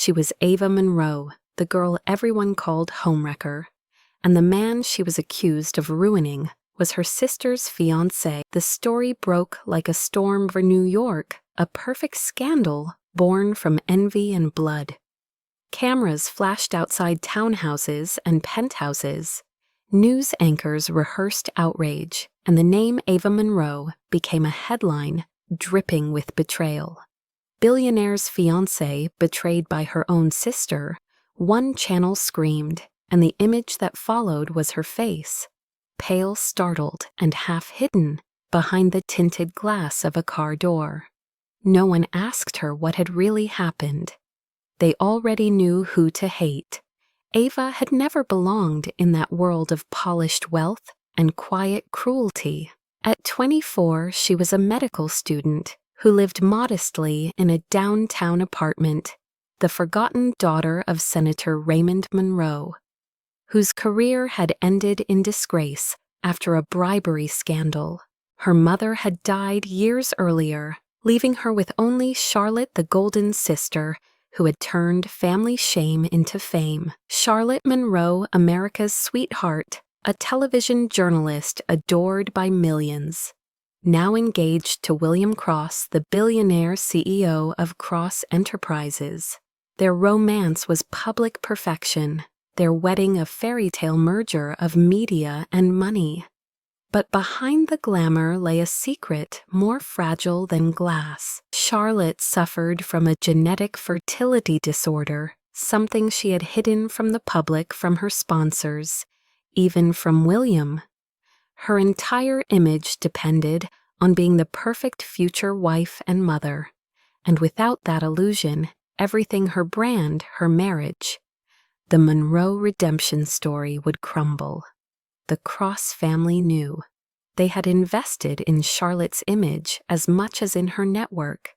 She was Ava Monroe, the girl everyone called homewrecker, and the man she was accused of ruining was her sister's fiancé. The story broke like a storm for New York, a perfect scandal born from envy and blood. Cameras flashed outside townhouses and penthouses. News anchors rehearsed outrage, and the name Ava Monroe became a headline dripping with betrayal. Billionaire's fiancé betrayed by her own sister. One channel screamed, and the image that followed was her face, pale, startled, and half-hidden behind the tinted glass of a car door. No one asked her what had really happened. They already knew who to hate. Ava had never belonged in that world of polished wealth and quiet cruelty. At 24, she was a medical student who lived modestly in a downtown apartment, the forgotten daughter of Senator Raymond Monroe, whose career had ended in disgrace after a bribery scandal. Her mother had died years earlier, leaving her with only Charlotte, the golden sister, who had turned family shame into fame. Charlotte Monroe, America's sweetheart, a television journalist adored by millions. Now engaged to William Cross, the billionaire CEO of Cross Enterprises. Their romance was public perfection, their wedding a fairy tale merger of media and money. But behind the glamour lay a secret more fragile than glass. Charlotte suffered from a genetic fertility disorder, something she had hidden from the public, from her sponsors, even from William. Her entire image depended on being the perfect future wife and mother, and without that illusion, everything, her brand, her marriage, the Monroe redemption story, would crumble. The Cross family knew. They had invested in Charlotte's image as much as in her network.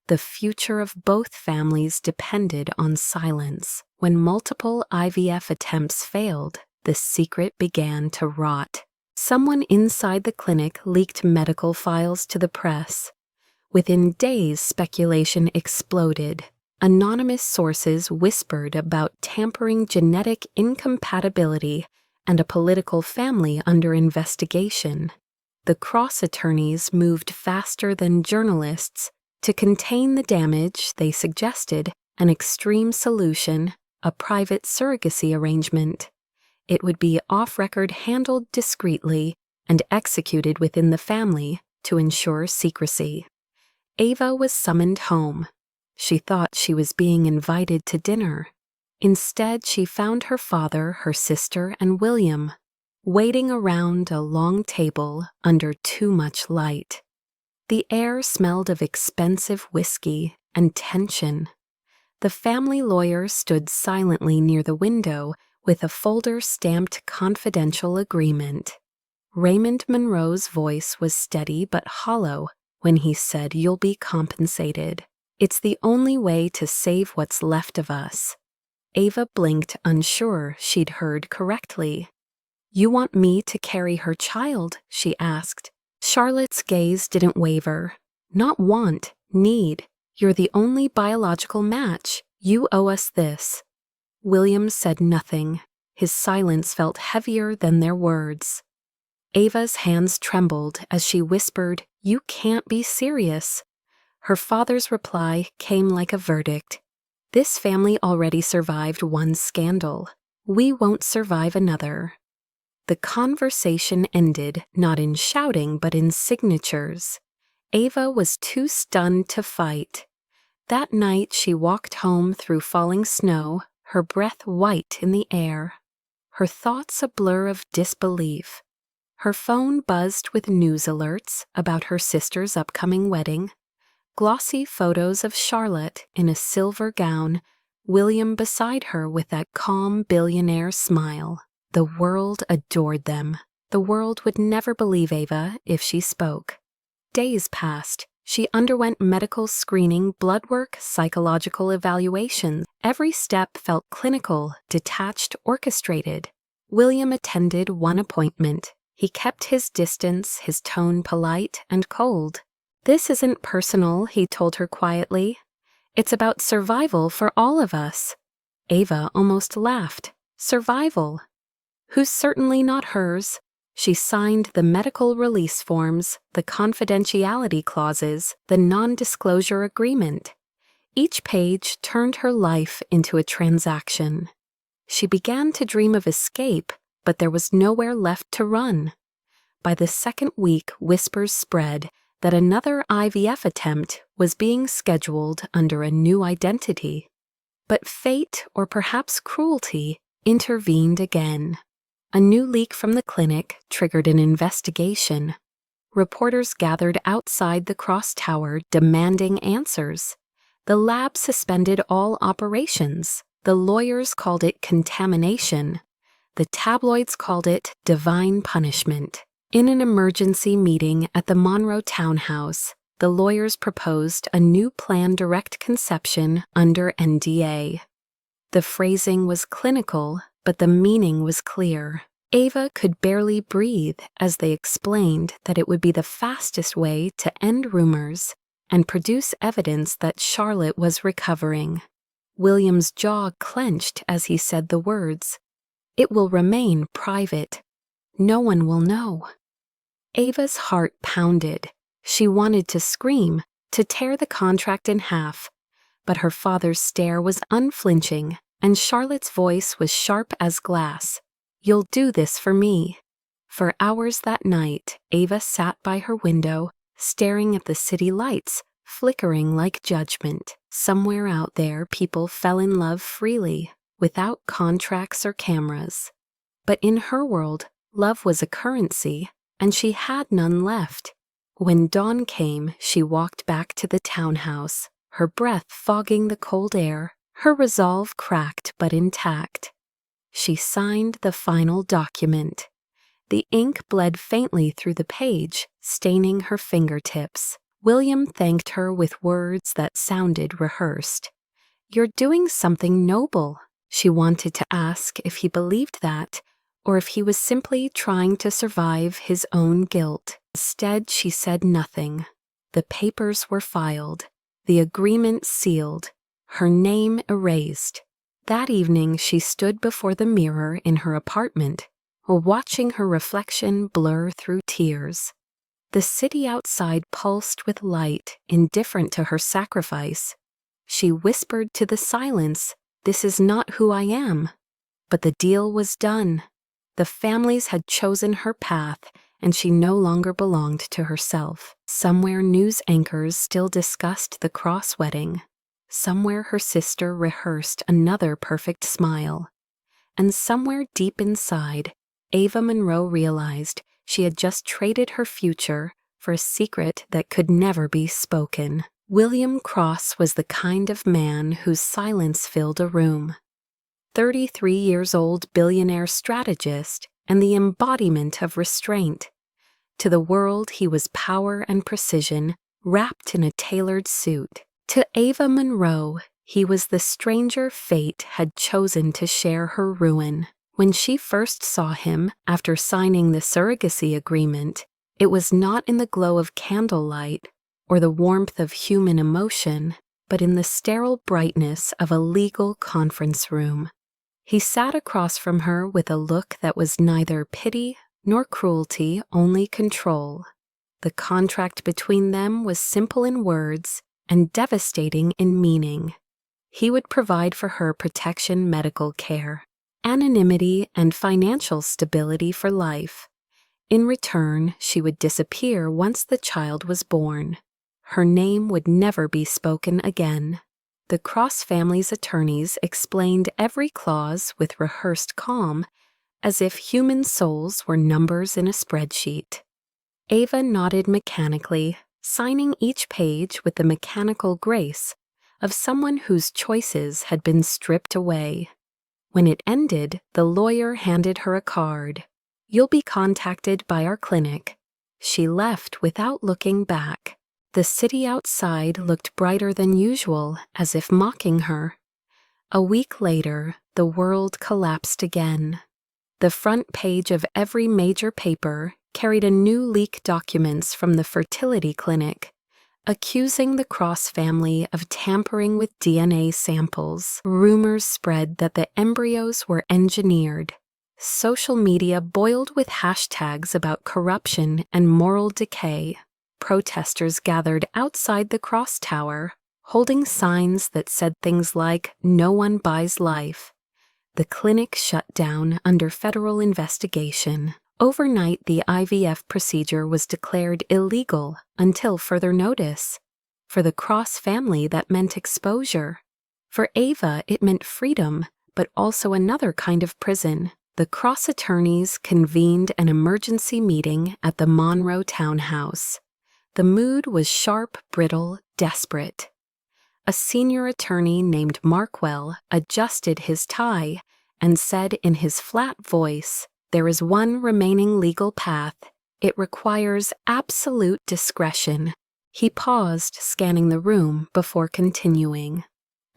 The future of both families depended on silence. When multiple IVF attempts failed, the secret began to rot. Someone inside the clinic leaked medical files to the press. Within days, speculation exploded. Anonymous sources whispered about tampering, genetic incompatibility, and a political family under investigation. The Cross attorneys moved faster than journalists. To contain the damage, they suggested an extreme solution, a private surrogacy arrangement. It would be off-record, handled discreetly, and executed within the family to ensure secrecy. Ava was summoned home. She thought she was being invited to dinner. Instead, she found her father, her sister, and William waiting around a long table under too much light. The air smelled of expensive whiskey and tension. The family lawyer stood silently near the window with a folder stamped confidential agreement. Raymond Monroe's voice was steady but hollow when he said, "You'll be compensated. It's the only way to save what's left of us." Ava blinked, unsure she'd heard correctly. "You want me to carry her child?" she asked. Charlotte's gaze didn't waver. "Not want, need. You're the only biological match. You owe us this." William said nothing. His silence felt heavier than their words. Ava's hands trembled as she whispered, "You can't be serious." Her father's reply came like a verdict. "This family already survived one scandal. We won't survive another." The conversation ended not in shouting but in signatures. Ava was too stunned to fight. That night she walked home through falling snow, her breath white in the air, her thoughts a blur of disbelief. Her phone buzzed with news alerts about her sister's upcoming wedding, glossy photos of Charlotte in a silver gown, William beside her with that calm billionaire smile. The world adored them. The world would never believe Ava if she spoke. Days passed. She underwent medical screening, blood work, psychological evaluations. Every step felt clinical, detached, orchestrated. William attended one appointment. He kept his distance, his tone polite and cold. "This isn't personal," he told her quietly. It's about survival for all of us. Ava almost laughed. Survival. Who's certainly not hers. She signed the medical release forms, the confidentiality clauses, the non-disclosure agreement. Each page turned her life into a transaction. She began to dream of escape, but there was nowhere left to run. By the second week, whispers spread that another IVF attempt was being scheduled under a new identity. But fate, or perhaps cruelty, intervened again. A new leak from the clinic triggered an investigation. Reporters gathered outside the cross tower demanding answers. The lab suspended all operations. The lawyers called it contamination. The tabloids called it divine punishment. In an emergency meeting at the Monroe townhouse, the lawyers proposed a new planned direct conception under NDA. The phrasing was clinical, but the meaning was clear. Ava could barely breathe as they explained that it would be the fastest way to end rumors and produce evidence that Charlotte was recovering. William's jaw clenched as he said the words, "It will remain private. No one will know." Ava's heart pounded. She wanted to scream, to tear the contract in half, but her father's stare was unflinching, and Charlotte's voice was sharp as glass. "You'll do this for me." For hours that night, Ava sat by her window, staring at the city lights, flickering like judgment. Somewhere out there, people fell in love freely, without contracts or cameras. But in her world, love was a currency, and she had none left. When dawn came, she walked back to the townhouse, her breath fogging the cold air, her resolve cracked but intact. She signed the final document. The ink bled faintly through the page, staining her fingertips. William thanked her with words that sounded rehearsed. "You're doing something noble." She wanted to ask if he believed that, or if he was simply trying to survive his own guilt. Instead, she said nothing. The papers were filed, the agreement sealed, her name erased. That evening, she stood before the mirror in her apartment, watching her reflection blur through tears. The city outside pulsed with light, indifferent to her sacrifice. She whispered to the silence, "This is not who I am." But the deal was done. The families had chosen her path, and she no longer belonged to herself. Somewhere news anchors still discussed the cross wedding. Somewhere her sister rehearsed another perfect smile. And somewhere deep inside, Ava Monroe realized she had just traded her future for a secret that could never be spoken. William Cross was the kind of man whose silence filled a room. 33 years old billionaire strategist and the embodiment of restraint. To the world, he was power and precision, wrapped in a tailored suit. To Ava Monroe, he was the stranger fate had chosen to share her ruin. When she first saw him after signing the surrogacy agreement, it was not in the glow of candlelight or the warmth of human emotion, but in the sterile brightness of a legal conference room. He sat across from her with a look that was neither pity nor cruelty, only control. The contract between them was simple in words and devastating in meaning. He would provide for her protection medical care, anonymity, and financial stability for life. In return, she would disappear once the child was born. Her name would never be spoken again. The Cross family's attorneys explained every clause with rehearsed calm, as if human souls were numbers in a spreadsheet. Ava nodded mechanically, signing each page with the mechanical grace of someone whose choices had been stripped away. When it ended, the lawyer handed her a card. "You'll be contacted by our clinic." She left without looking back. The city outside looked brighter than usual, as if mocking her. A week later, the world collapsed again. The front page of every major paper carried a new leak documents from the fertility clinic, accusing the Cross family of tampering with DNA samples. Rumors spread that the embryos were engineered. Social media boiled with hashtags about corruption and moral decay. Protesters gathered outside the Cross Tower, holding signs that said things like, "No one buys life." The clinic shut down under federal investigation. Overnight, the IVF procedure was declared illegal until further notice. For the Cross family, that meant exposure. For Ava, it meant freedom, but also another kind of prison. The Cross attorneys convened an emergency meeting at the Monroe townhouse. The mood was sharp, brittle, desperate. A senior attorney named Markwell adjusted his tie and said in his flat voice, "There is one remaining legal path. It requires absolute discretion." He paused, scanning the room before continuing.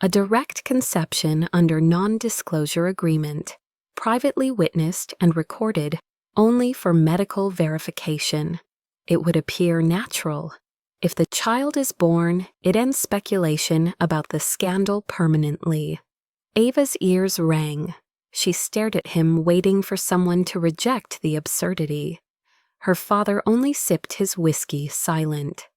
"A direct conception under non-disclosure agreement, privately witnessed and recorded only for medical verification. It would appear natural. If the child is born, it ends speculation about the scandal permanently." Ava's ears rang. She stared at him, waiting for someone to reject the absurdity. Her father only sipped his whiskey, silent.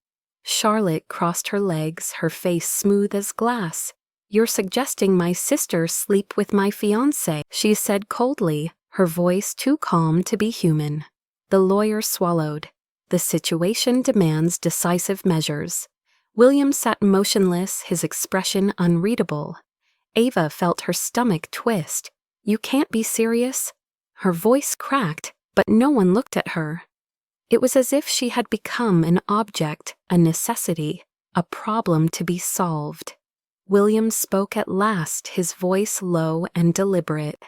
Charlotte crossed her legs, her face smooth as glass. "You're suggesting my sister sleep with my fiancé," she said coldly, her voice too calm to be human. The lawyer swallowed. The situation demands decisive measures. William sat motionless, his expression unreadable. Ava felt her stomach twist. "You can't be serious?" Her voice cracked, but no one looked at her. It was as if she had become an object, a necessity, a problem to be solved. William spoke at last, his voice low and deliberate.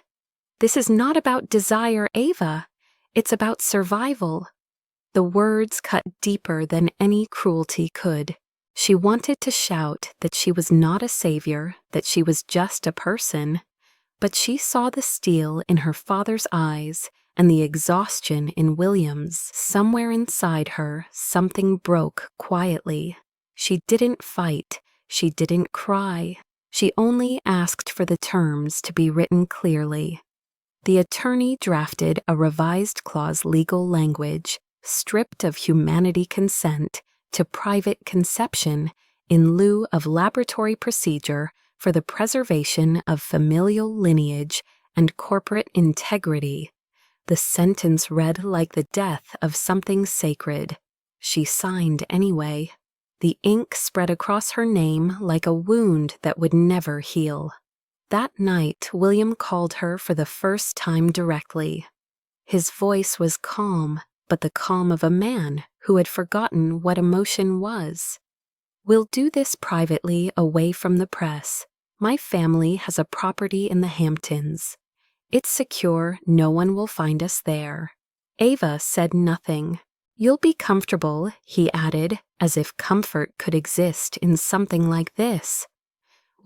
"This is not about desire, Ava. It's about survival." The words cut deeper than any cruelty could. She wanted to shout that she was not a savior, that she was just a person, but she saw the steel in her father's eyes and the exhaustion in William's. Somewhere inside her, something broke quietly. She didn't fight. She didn't cry. She only asked for the terms to be written clearly. The attorney drafted a revised clause, legal language, stripped of humanity consent to private conception in lieu of laboratory procedure for the preservation of familial lineage and corporate integrity. The sentence read like the death of something sacred. She signed anyway. The ink spread across her name like a wound that would never heal. That night, William called her for the first time directly. His voice was calm, but the calm of a man who had forgotten what emotion was. "We'll do this privately, away from the press. My family has a property in the Hamptons. It's secure, no one will find us there." Ava said nothing. "You'll be comfortable," he added, as if comfort could exist in something like this.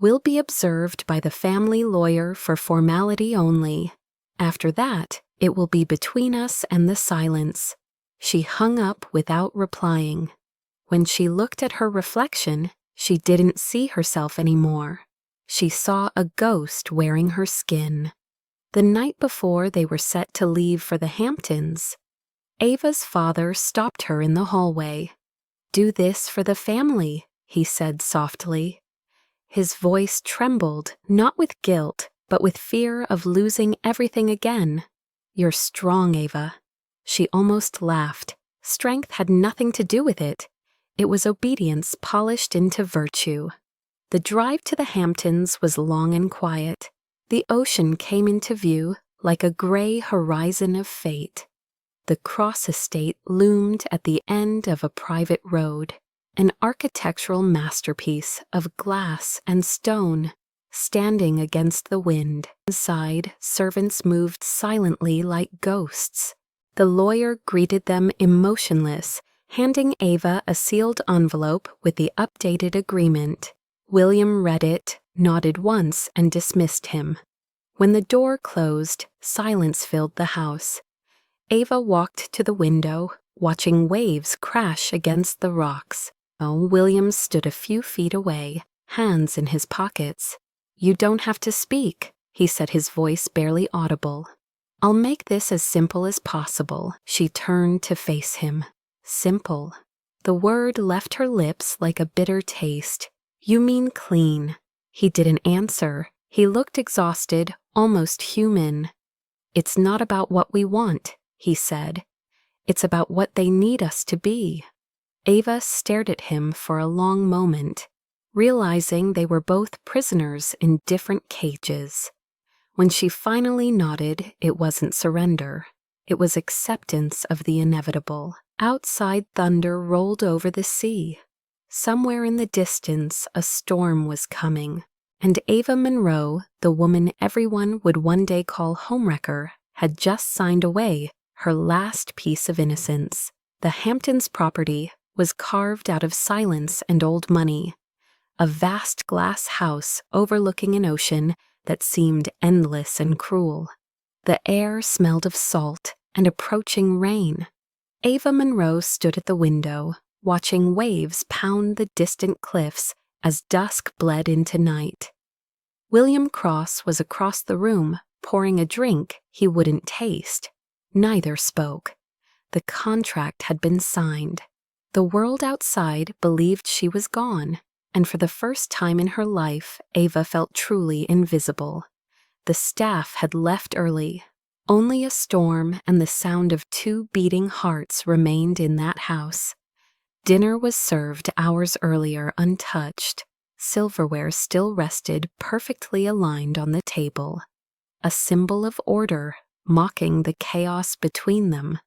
"We'll be observed by the family lawyer for formality only. After that, it will be between us and the silence." She hung up without replying. When she looked at her reflection, she didn't see herself anymore. She saw a ghost wearing her skin. The night before they were set to leave for the Hamptons, Ava's father stopped her in the hallway. "Do this for the family," he said softly. His voice trembled, not with guilt, but with fear of losing everything again. "You're strong, Ava." She almost laughed. Strength had nothing to do with it. It was obedience polished into virtue. The drive to the Hamptons was long and quiet. The ocean came into view like a gray horizon of fate. The Cross estate loomed at the end of a private road, an architectural masterpiece of glass and stone, standing against the wind. Inside, servants moved silently like ghosts. The lawyer greeted them emotionless, handing Ava a sealed envelope with the updated agreement. William read it, nodded once, and dismissed him. When the door closed, silence filled the house. Ava walked to the window, watching waves crash against the rocks. William stood a few feet away, hands in his pockets. "You don't have to speak," he said, his voice barely audible. "I'll make this as simple as possible." She turned to face him. Simple. The word left her lips like a bitter taste. "You mean clean." He didn't answer. He looked exhausted, almost human. "It's not about what we want," he said. "It's about what they need us to be." Ava stared at him for a long moment, realizing they were both prisoners in different cages. When she finally nodded, it wasn't surrender. It was acceptance of the inevitable. Outside, thunder rolled over the sea. Somewhere in the distance, a storm was coming, and Ava Monroe, the woman everyone would one day call homewrecker, had just signed away her last piece of innocence. The Hamptons property was carved out of silence and old money, a vast glass house overlooking an ocean that seemed endless and cruel. The air smelled of salt and approaching rain. Ava Monroe stood at the window, watching waves pound the distant cliffs as dusk bled into night. William Cross was across the room, pouring a drink he wouldn't taste. Neither spoke. The contract had been signed. The world outside believed she was gone, and for the first time in her life, Ava felt truly invisible. The staff had left early. Only a storm and the sound of 2 beating hearts remained in that house. Dinner was served hours earlier untouched. Silverware still rested perfectly aligned on the table, a symbol of order, mocking the chaos between them.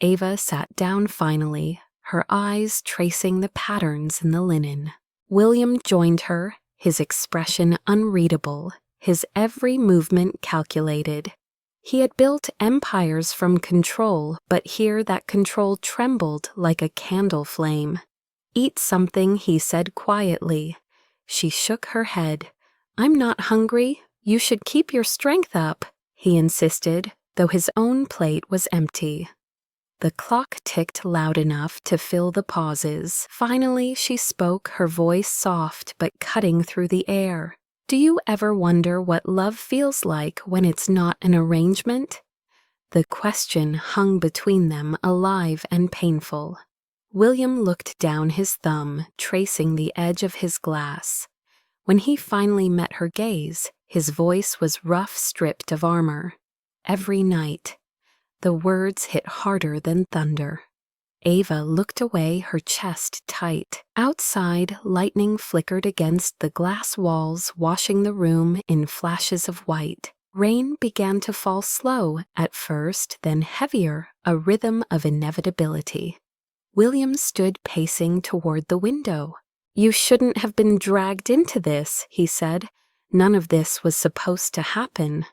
Ava sat down finally, her eyes tracing the patterns in the linen. William joined her, his expression unreadable, his every movement calculated. He had built empires from control, but here that control trembled like a candle flame. "Eat something," he said quietly. She shook her head. "I'm not hungry. You should keep your strength up," he insisted, though his own plate was empty. The clock ticked loud enough to fill the pauses. Finally, she spoke, her voice soft but cutting through the air. "Do you ever wonder what love feels like when it's not an arrangement?" The question hung between them, alive and painful. William looked down his thumb, tracing the edge of his glass. When he finally met her gaze, his voice was rough, stripped of armor. "Every night." The words hit harder than thunder. Ava looked away, her chest tight. Outside, lightning flickered against the glass walls, washing the room in flashes of white. Rain began to fall slow at first, then heavier, a rhythm of inevitability. William stood pacing toward the window. "You shouldn't have been dragged into this," he said. "None of this was supposed to happen."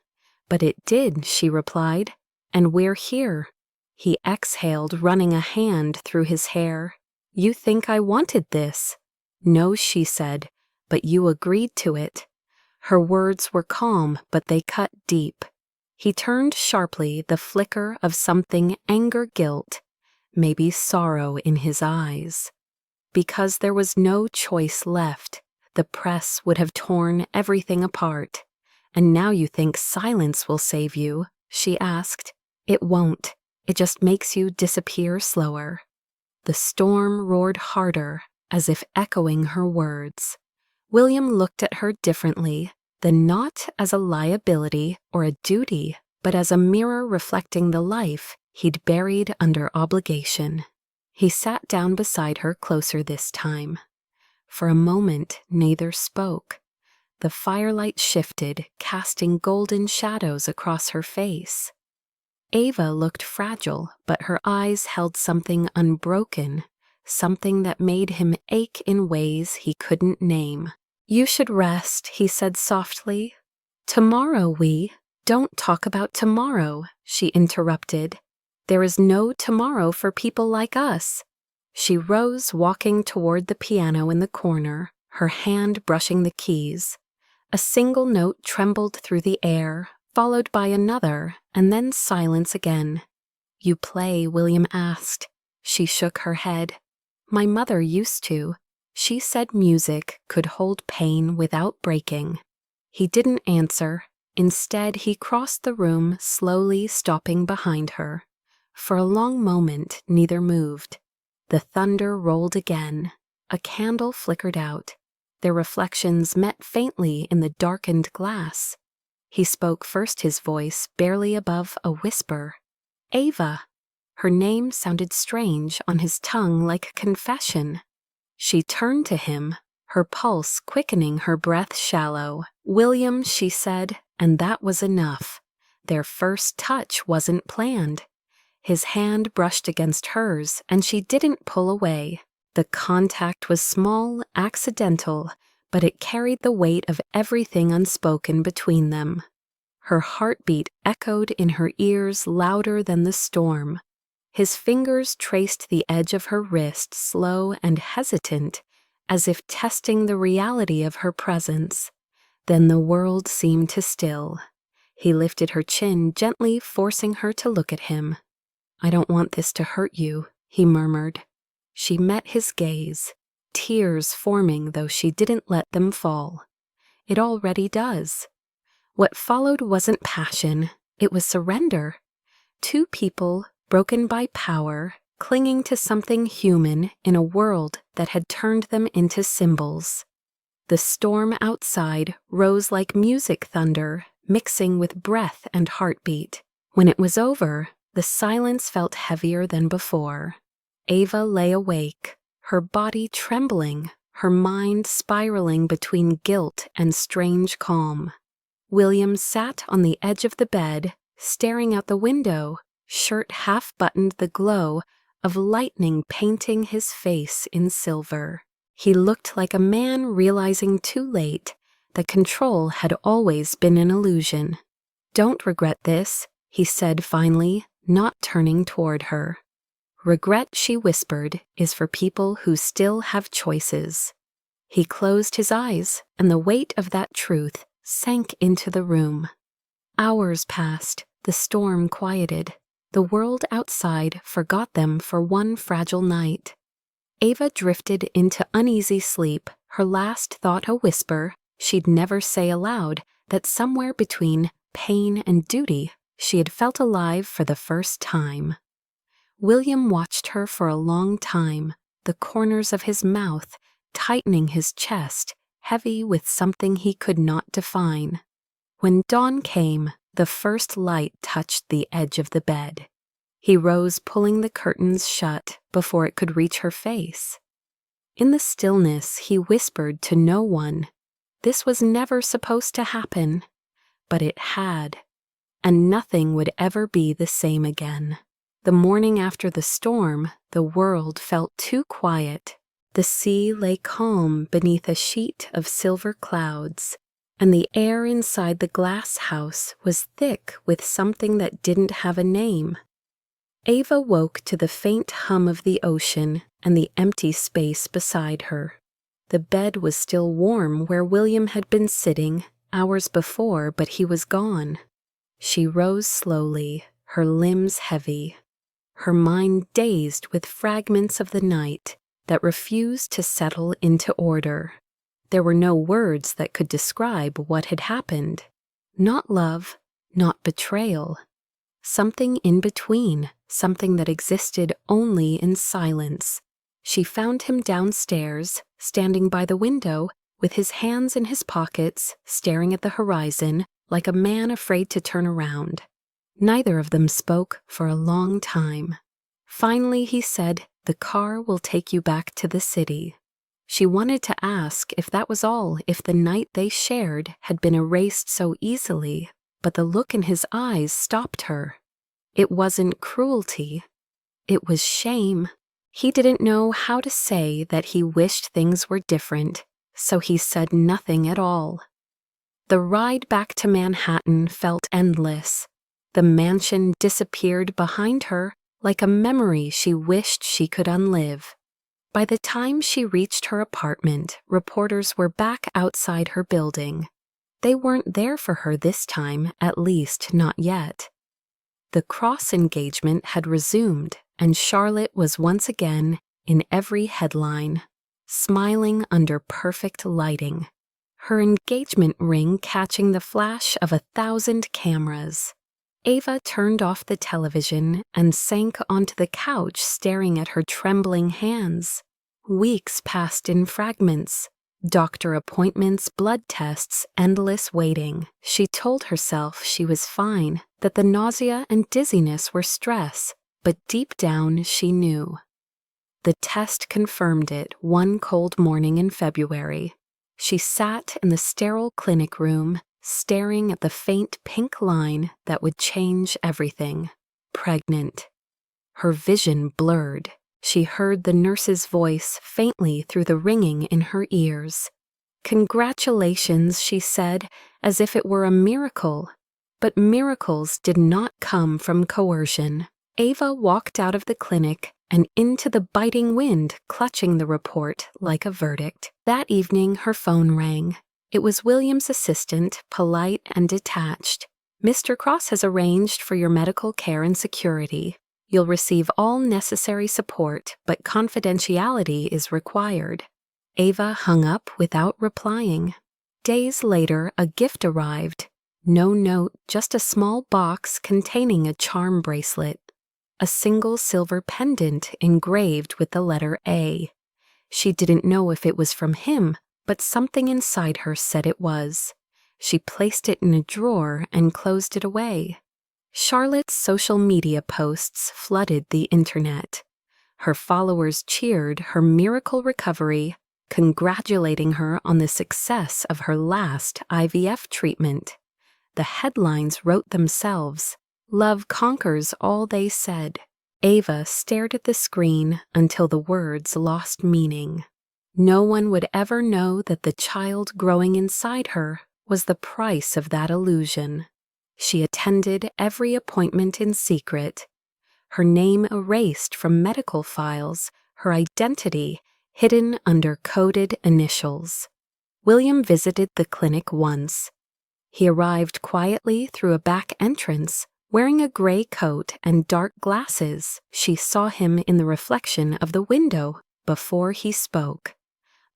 "But it did," she replied. "And we're here." He exhaled, running a hand through his hair. "You think I wanted this?" "No," she said, "but you agreed to it." Her words were calm, but they cut deep. He turned sharply, the flicker of something, anger, guilt, maybe sorrow in his eyes. "Because there was no choice left. The press would have torn everything apart. And now you think silence will save you?" she asked. "It won't. It just makes you disappear slower." The storm roared harder, as if echoing her words. William looked at her differently, then not as a liability or a duty, but as a mirror reflecting the life he'd buried under obligation. He sat down beside her, closer this time. For a moment, neither spoke. The firelight shifted, casting golden shadows across her face. Ava looked fragile, but her eyes held something unbroken, something that made him ache in ways he couldn't name. "You should rest," he said softly. "Tomorrow we—" "Don't talk about tomorrow," she interrupted. "There is no tomorrow for people like us." She rose, walking toward the piano in the corner, her hand brushing the keys. A single note trembled through the air, followed by another, and then silence again. "You play?" William asked. She shook her head. My mother used to. She said music could hold pain without breaking. He didn't answer. Instead, he crossed the room, slowly stopping behind her. For a long moment, neither moved. The thunder rolled again. A candle flickered out. Their reflections met faintly in the darkened glass. He spoke first, his voice barely above a whisper. Ava. Her name sounded strange on his tongue, like confession. She turned to him, her pulse quickening, her breath shallow. William, she said, and that was enough. Their first touch wasn't planned. His hand brushed against hers, and she didn't pull away. The contact was small, accidental, but it carried the weight of everything unspoken between them. Her heartbeat echoed in her ears louder than the storm. His fingers traced the edge of her wrist, slow and hesitant, as if testing the reality of her presence. Then the world seemed to still. He lifted her chin, gently forcing her to look at him. I don't want this to hurt you, he murmured. She met his gaze, tears forming though she didn't let them fall. It already does. What followed wasn't passion, it was surrender. Two people, broken by power, clinging to something human in a world that had turned them into symbols. The storm outside rose like music thunder, mixing with breath and heartbeat. When it was over, the silence felt heavier than before. Ava lay awake, her body trembling, her mind spiraling between guilt and strange calm. William sat on the edge of the bed, staring out the window, shirt half buttoned, the glow of lightning painting his face in silver. He looked like a man realizing too late that control had always been an illusion. Don't regret this, he said finally, not turning toward her. Regret, she whispered, is for people who still have choices. He closed his eyes, and the weight of that truth sank into the room. Hours passed, the storm quieted. The world outside forgot them for one fragile night. Ava drifted into uneasy sleep, her last thought a whisper she'd never say aloud, that somewhere between pain and duty she had felt alive for the first time. William watched her for a long time, the corners of his mouth tightening, his chest heavy with something he could not define. When dawn came, the first light touched the edge of the bed. He rose, pulling the curtains shut before it could reach her face. In the stillness, he whispered to no one, "This was never supposed to happen." But it had, and nothing would ever be the same again. The morning after the storm, the world felt too quiet. The sea lay calm beneath a sheet of silver clouds, and the air inside the glass house was thick with something that didn't have a name. Ava woke to the faint hum of the ocean and the empty space beside her. The bed was still warm where William had been sitting hours before, but he was gone. She rose slowly, her limbs heavy, her mind dazed with fragments of the night that refused to settle into order. There were no words that could describe what had happened. Not love, not betrayal. Something in between, something that existed only in silence. She found him downstairs, standing by the window, with his hands in his pockets, staring at the horizon, like a man afraid to turn around. Neither of them spoke for a long time. Finally, he said, "The car will take you back to the city." She wanted to ask if that was all, if the night they shared had been erased so easily, but the look in his eyes stopped her. It wasn't cruelty. It was shame. He didn't know how to say that he wished things were different, so he said nothing at all. The ride back to Manhattan felt endless. The mansion disappeared behind her like a memory she wished she could unlive. By the time she reached her apartment, reporters were back outside her building. They weren't there for her this time, at least not yet. The cross engagement had resumed, and Charlotte was once again in every headline, smiling under perfect lighting, her engagement ring catching the flash of 1,000 cameras. Ava turned off the television and sank onto the couch staring at her trembling hands. Weeks passed in fragments. Doctor appointments, blood tests, endless waiting. She told herself she was fine, that the nausea and dizziness were stress, but deep down she knew. The test confirmed it one cold morning in February. She sat in the sterile clinic room, staring at the faint pink line that would change everything. Pregnant. Her vision blurred. She heard the nurse's voice faintly through the ringing in her ears. "Congratulations," she said, as if it were a miracle. But miracles did not come from coercion. Ava walked out of the clinic and into the biting wind, clutching the report like a verdict. That evening, her phone rang. It was William's assistant, polite and detached. "Mr. Cross has arranged for your medical care and security. You'll receive all necessary support, but confidentiality is required." Ava hung up without replying. Days later, a gift arrived. No note, just a small box containing a charm bracelet. A single silver pendant engraved with the letter A. She didn't know if it was from him, but something inside her said it was. She placed it in a drawer and closed it away. Charlotte's social media posts flooded the internet. Her followers cheered her miracle recovery, congratulating her on the success of her last IVF treatment. The headlines wrote themselves. Love conquers all, they said. Ava stared at the screen until the words lost meaning. No one would ever know that the child growing inside her was the price of that illusion. She attended every appointment in secret. Her name erased from medical files, her identity hidden under coded initials. William visited the clinic once. He arrived quietly through a back entrance, wearing a gray coat and dark glasses. She saw him in the reflection of the window before he spoke.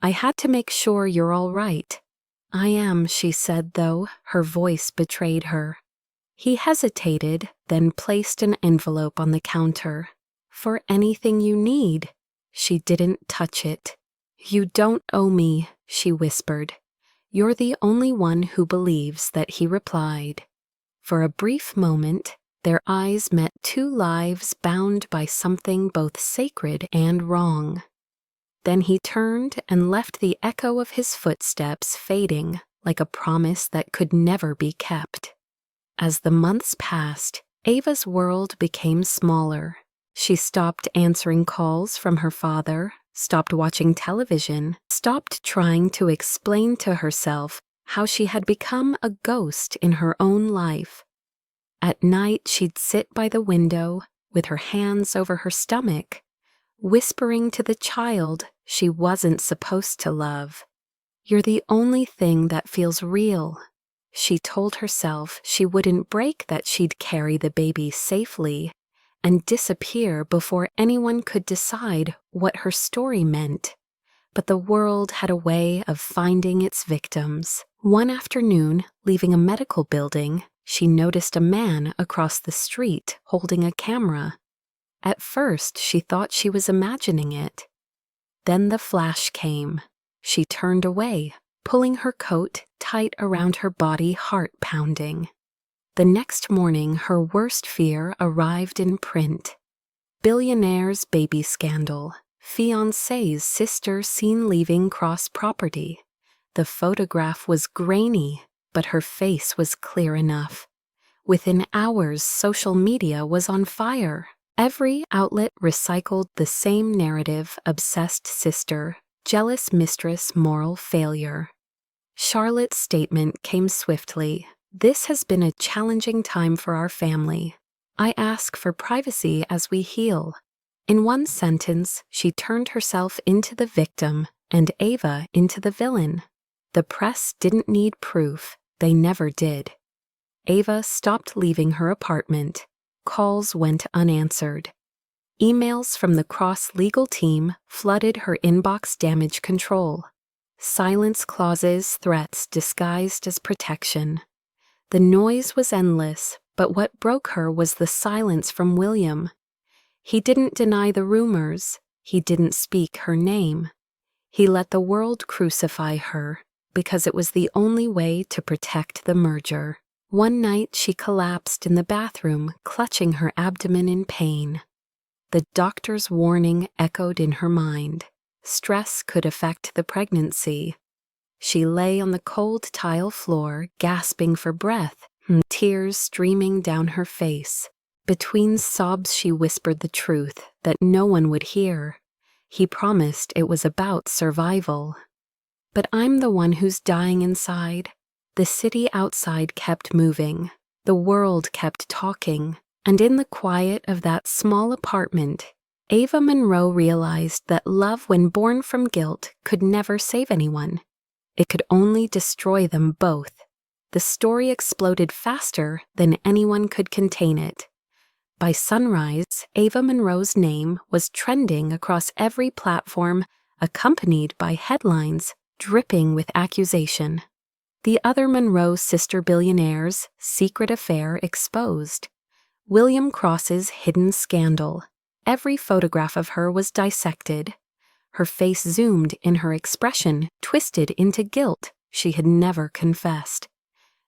"I had to make sure you're all right." "I am," she said, though her voice betrayed her. He hesitated, then placed an envelope on the counter. "For anything you need." She didn't touch it. "You don't owe me," she whispered. "You're the only one who believes," that he replied. For a brief moment, their eyes met two lives bound by something both sacred and wrong. Then he turned and left the echo of his footsteps fading like a promise that could never be kept. As the months passed, Ava's world became smaller. She stopped answering calls from her father, stopped watching television, stopped trying to explain to herself how she had become a ghost in her own life. At night, she'd sit by the window with her hands over her stomach, whispering to the child she wasn't supposed to love. "You're the only thing that feels real." She told herself she wouldn't break, that she'd carry the baby safely and disappear before anyone could decide what her story meant. But the world had a way of finding its victims. One afternoon, leaving a medical building, she noticed a man across the street holding a camera. At first, she thought she was imagining it. Then the flash came. She turned away, pulling her coat tight around her body, heart pounding. The next morning, her worst fear arrived in print. Billionaire's baby scandal. Fiancé's sister seen leaving Cross property. The photograph was grainy, but her face was clear enough. Within hours, social media was on fire. Every outlet recycled the same narrative: obsessed sister, jealous mistress, moral failure. Charlotte's statement came swiftly. "This has been a challenging time for our family. I ask for privacy as we heal." In one sentence, she turned herself into the victim and Ava into the villain. The press didn't need proof. They never did. Ava stopped leaving her apartment. Calls went unanswered. Emails from the Cross legal team flooded her inbox damage control. Silence clauses, threats disguised as protection. The noise was endless, but what broke her was the silence from William. He didn't deny the rumors. He didn't speak her name. He let the world crucify her because it was the only way to protect the merger. One night she collapsed in the bathroom, clutching her abdomen in pain. The doctor's warning echoed in her mind. Stress could affect the pregnancy. She lay on the cold tile floor, gasping for breath, tears streaming down her face. Between sobs she whispered the truth that no one would hear. He promised it was about survival. But I'm the one who's dying inside. The city outside kept moving. The world kept talking. And in the quiet of that small apartment, Ava Monroe realized that love, when born from guilt, could never save anyone. It could only destroy them both. The story exploded faster than anyone could contain it. By sunrise, Ava Monroe's name was trending across every platform, accompanied by headlines dripping with accusation. The other Monroe sister billionaires' secret affair exposed. William Cross's hidden scandal. Every photograph of her was dissected. Her face zoomed in, her expression twisted into guilt she had never confessed.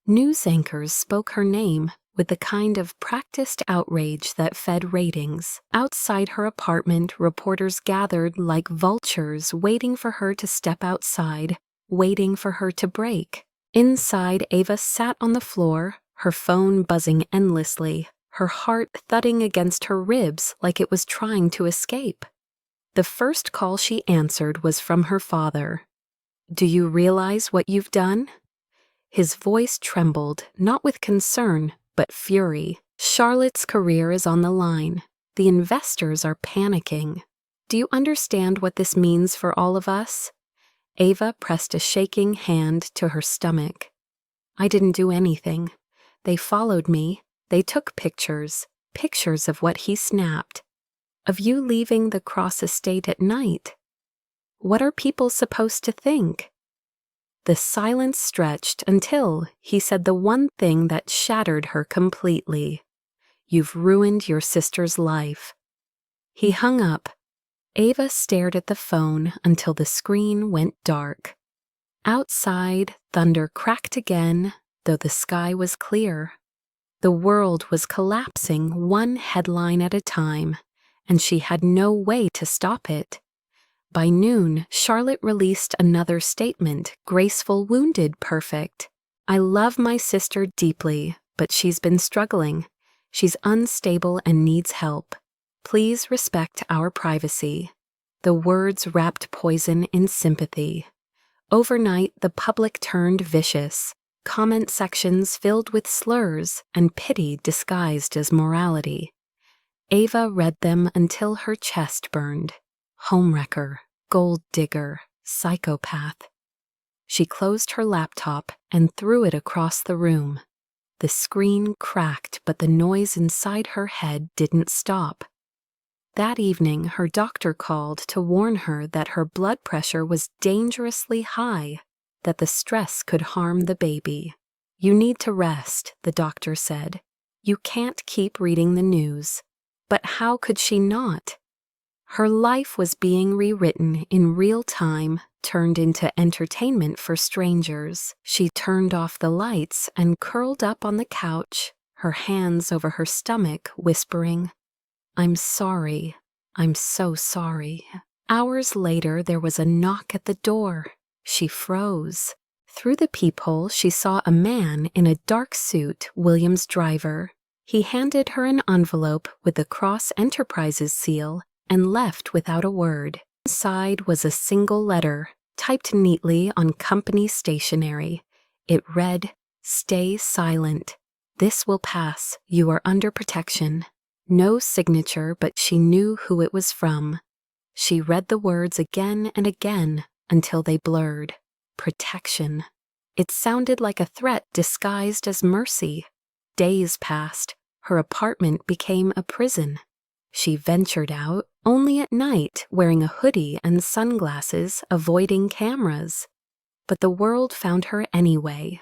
News anchors spoke her name with the kind of practiced outrage that fed ratings. Outside her apartment, reporters gathered like vultures, waiting for her to step outside, waiting for her to break. Inside, Ava sat on the floor, her phone buzzing endlessly, her heart thudding against her ribs like it was trying to escape. The first call she answered was from her father. "Do you realize what you've done?" His voice trembled, not with concern, but fury. "Charlotte's career is on the line. The investors are panicking. Do you understand what this means for all of us?" Ava pressed a shaking hand to her stomach. "I didn't do anything. They followed me. They took pictures of what he snapped. Of you leaving the Cross estate at night. What are people supposed to think?" The silence stretched until he said the one thing that shattered her completely. "You've ruined your sister's life." He hung up. Ava stared at the phone until the screen went dark. Outside, thunder cracked again, though the sky was clear. The world was collapsing one headline at a time, and she had no way to stop it. By noon, Charlotte released another statement, graceful, wounded, perfect. "I love my sister deeply, but she's been struggling. She's unstable and needs help. Please respect our privacy." The words wrapped poison in sympathy. Overnight, the public turned vicious. Comment sections filled with slurs and pity disguised as morality. Ava read them until her chest burned. Homewrecker, gold digger, psychopath. She closed her laptop and threw it across the room. The screen cracked, but the noise inside her head didn't stop. That evening, her doctor called to warn her that her blood pressure was dangerously high, that the stress could harm the baby. "You need to rest," the doctor said. "You can't keep reading the news." But how could she not? Her life was being rewritten in real time, turned into entertainment for strangers. She turned off the lights and curled up on the couch, her hands over her stomach, whispering, "I'm sorry. I'm so sorry." Hours later, there was a knock at the door. She froze. Through the peephole, she saw a man in a dark suit, William's driver. He handed her an envelope with the Cross Enterprises seal and left without a word. Inside was a single letter, typed neatly on company stationery. It read, "Stay silent. This will pass. You are under protection." No signature, but she knew who it was from. She read the words again and again until they blurred. Protection. It sounded like a threat disguised as mercy. Days passed. Her apartment became a prison. She ventured out only at night, wearing a hoodie and sunglasses, avoiding cameras. But the world found her anyway.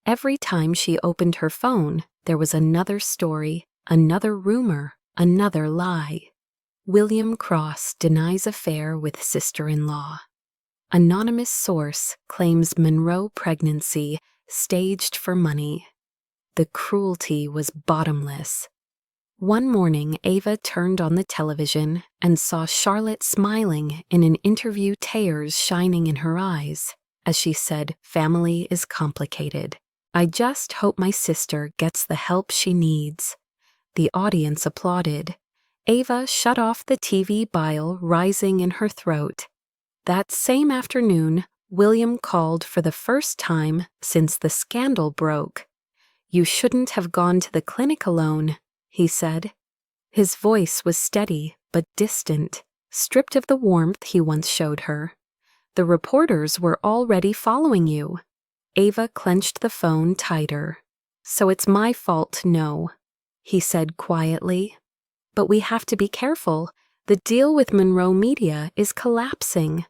Every time she opened her phone, there was another story, another rumor, another lie. William Cross denies affair with sister-in-law. Anonymous source claims Monroe pregnancy staged for money. The cruelty was bottomless. One morning, Ava turned on the television and saw Charlotte smiling in an interview, tears shining in her eyes, as she said, "Family is complicated. I just hope my sister gets the help she needs." The audience applauded. Ava shut off the TV, bile rising in her throat. That same afternoon, William called for the first time since the scandal broke. "You shouldn't have gone to the clinic alone," he said. His voice was steady but distant, stripped of the warmth he once showed her. "The reporters were already following you." Ava clenched the phone tighter. "So it's my fault, no," he said quietly. "But we have to be careful. The deal with Monroe Media is collapsing.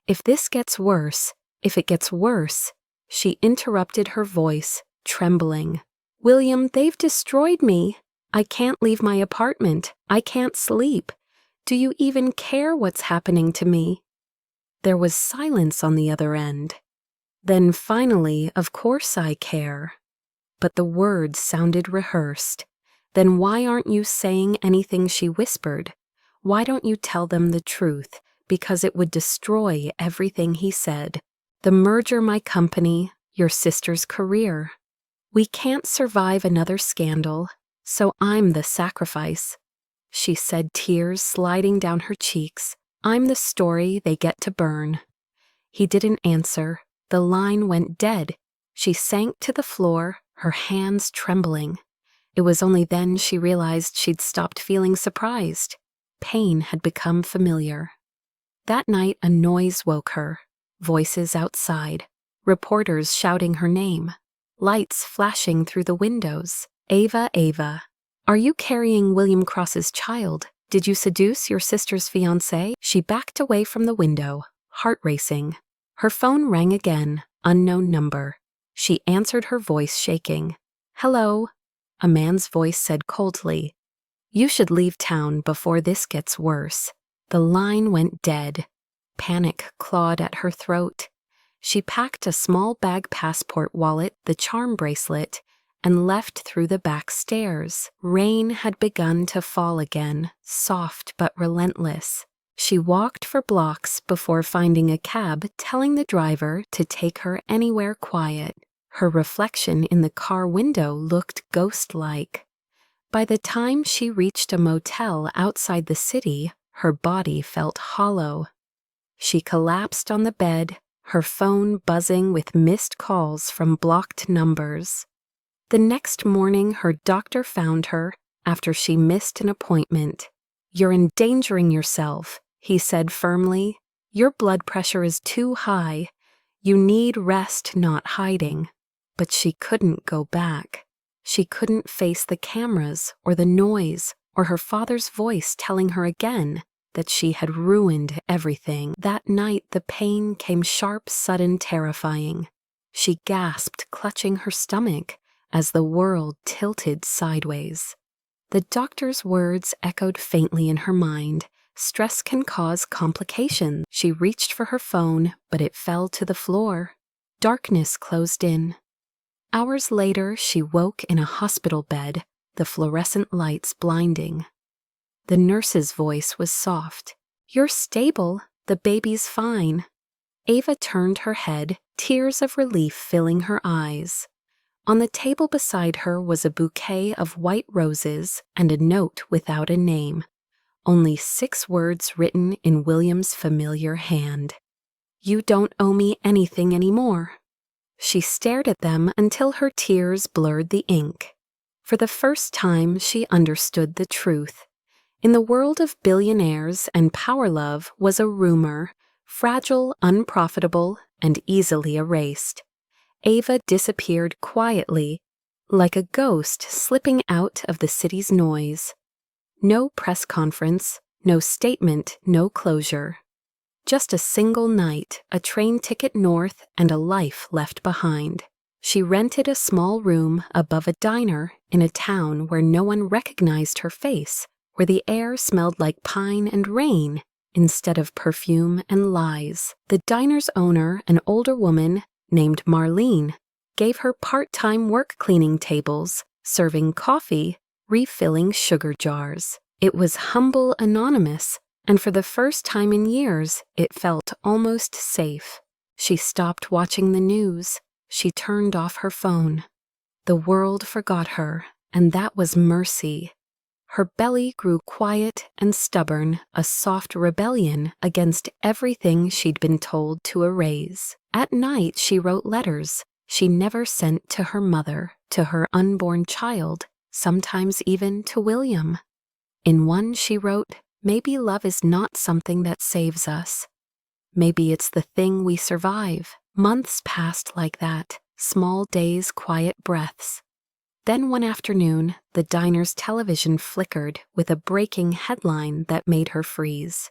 If it gets worse," she interrupted, her voice trembling. "William, they've destroyed me. I can't leave my apartment. I can't sleep. Do you even care what's happening to me?" There was silence on the other end. Then finally, "Of course I care." But the words sounded rehearsed. "Then why aren't you saying anything?" she whispered. "Why don't you tell them the truth? Because it would destroy everything," he said. "The merger, my company, your sister's career. We can't survive another scandal, so I'm the sacrifice." She said, tears sliding down her cheeks. "I'm the story they get to burn." He didn't answer. The line went dead. She sank to the floor, her hands trembling. It was only then she realized she'd stopped feeling surprised. Pain had become familiar. That night, a noise woke her. Voices outside. Reporters shouting her name. Lights flashing through the windows. "Ava, Ava, are you carrying William Cross's child? Did you seduce your sister's fiancé?" She backed away from the window, heart racing. Her phone rang again, unknown number. She answered, her voice shaking. "Hello," a man's voice said coldly. "You should leave town before this gets worse." The line went dead. Panic clawed at her throat. She packed a small bag, passport, wallet, the charm bracelet, and left through the back stairs. Rain had begun to fall again, soft but relentless. She walked for blocks before finding a cab, telling the driver to take her anywhere quiet. Her reflection in the car window looked ghost-like. By the time she reached a motel outside the city, her body felt hollow. She collapsed on the bed, her phone buzzing with missed calls from blocked numbers. The next morning, her doctor found her after she missed an appointment. "You're endangering yourself," he said firmly. "Your blood pressure is too high. You need rest, not hiding." But she couldn't go back. She couldn't face the cameras or the noise or her father's voice telling her again that she had ruined everything. That night, the pain came sharp, sudden, terrifying. She gasped, clutching her stomach, as the world tilted sideways. The doctor's words echoed faintly in her mind. Stress can cause complications. She reached for her phone, but it fell to the floor. Darkness closed in. Hours later, she woke in a hospital bed, the fluorescent lights blinding. The nurse's voice was soft. "You're stable. The baby's fine." Ava turned her head, tears of relief filling her eyes. On the table beside her was a bouquet of white roses and a note without a name. Only 6 words written in William's familiar hand. "You don't owe me anything anymore." She stared at them until her tears blurred the ink. For the first time, she understood the truth. In the world of billionaires and power, love was a rumor, fragile, unprofitable, and easily erased. Ava disappeared quietly, like a ghost slipping out of the city's noise. No press conference, no statement, no closure. Just a single night, a train ticket north, and a life left behind. She rented a small room above a diner in a town where no one recognized her face, where the air smelled like pine and rain instead of perfume and lies. The diner's owner, an older woman named Marlene, gave her part-time work cleaning tables, serving coffee, refilling sugar jars. It was humble, anonymous, and for the first time in years, it felt almost safe. She stopped watching the news. She turned off her phone. The world forgot her, and that was mercy. Her belly grew quiet and stubborn, a soft rebellion against everything she'd been told to erase. At night, she wrote letters she never sent to her mother, to her unborn child, sometimes even to William. In one, she wrote, "Maybe love is not something that saves us. Maybe it's the thing we survive." Months passed like that, small days, quiet breaths. Then one afternoon, the diner's television flickered with a breaking headline that made her freeze.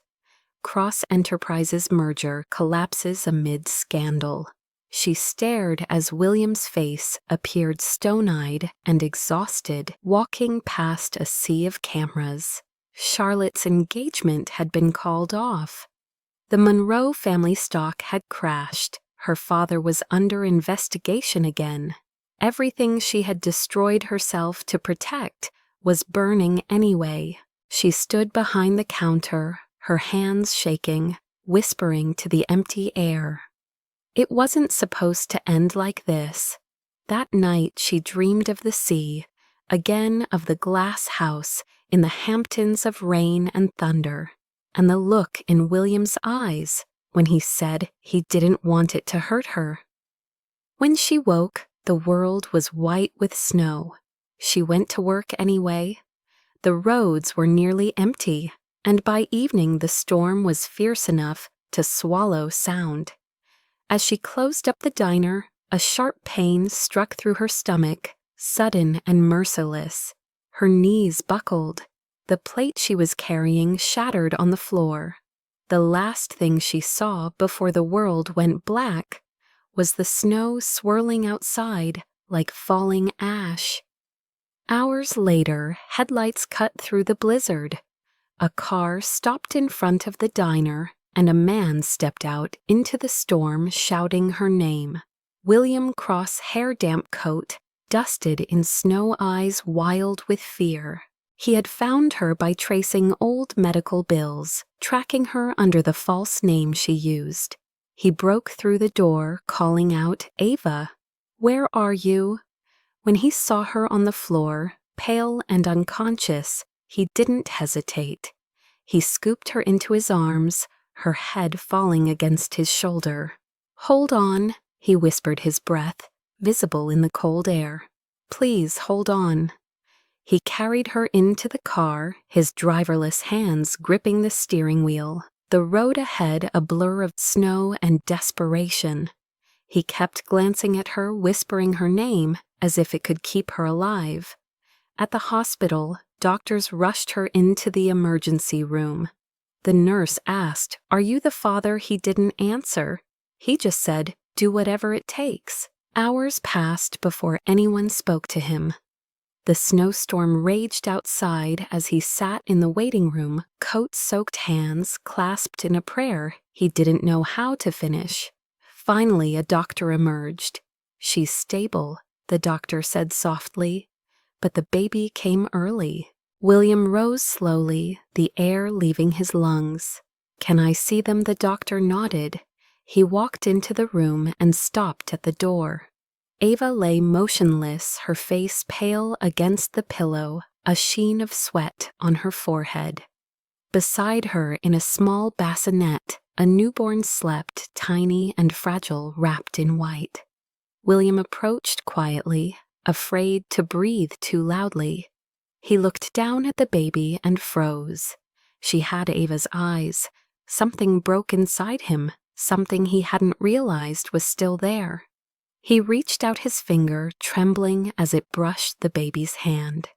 Cross Enterprises merger collapses amid scandal. She stared as William's face appeared stone-eyed and exhausted, walking past a sea of cameras. Charlotte's engagement had been called off. The Monroe family stock had crashed. Her father was under investigation again. Everything she had destroyed herself to protect was burning anyway. She stood behind the counter, her hands shaking, whispering to the empty air. It wasn't supposed to end like this. That night she dreamed of the sea, again of the glass house in the Hamptons of rain and thunder, and the look in William's eyes when he said he didn't want it to hurt her. When she woke, the world was white with snow. She went to work anyway. The roads were nearly empty, and by evening the storm was fierce enough to swallow sound. As she closed up the diner, a sharp pain struck through her stomach, sudden and merciless. Her knees buckled. The plate she was carrying shattered on the floor. The last thing she saw before the world went black was the snow swirling outside like falling ash. Hours later, headlights cut through the blizzard. A car stopped in front of the diner, and a man stepped out into the storm shouting her name. William Cross hair-damp coat, dusted in snow, eyes wild with fear. He had found her by tracing old medical bills, tracking her under the false name she used. He broke through the door, calling out, "Ava, where are you?" When he saw her on the floor, pale and unconscious, he didn't hesitate. He scooped her into his arms, her head falling against his shoulder. "Hold on," he whispered, his breath visible in the cold air. "Please hold on." He carried her into the car, his driverless hands gripping the steering wheel, the road ahead a blur of snow and desperation. He kept glancing at her, whispering her name as if it could keep her alive. At the hospital, doctors rushed her into the emergency room. The nurse asked, "Are you the father?" He didn't answer. He just said, "Do whatever it takes." Hours passed before anyone spoke to him. The snowstorm raged outside as he sat in the waiting room, coat-soaked hands clasped in a prayer he didn't know how to finish. Finally, a doctor emerged. "She's stable," the doctor said softly, but the baby came early. William rose slowly, the air leaving his lungs. "Can I see them?" The doctor nodded. He walked into the room and stopped at the door. Ava lay motionless, her face pale against the pillow, a sheen of sweat on her forehead. Beside her, in a small bassinet, a newborn slept, tiny and fragile, wrapped in white. William approached quietly, afraid to breathe too loudly. He looked down at the baby and froze. She had Ava's eyes. Something broke inside him, something he hadn't realized was still there. He reached out his finger, trembling as it brushed the baby's hand.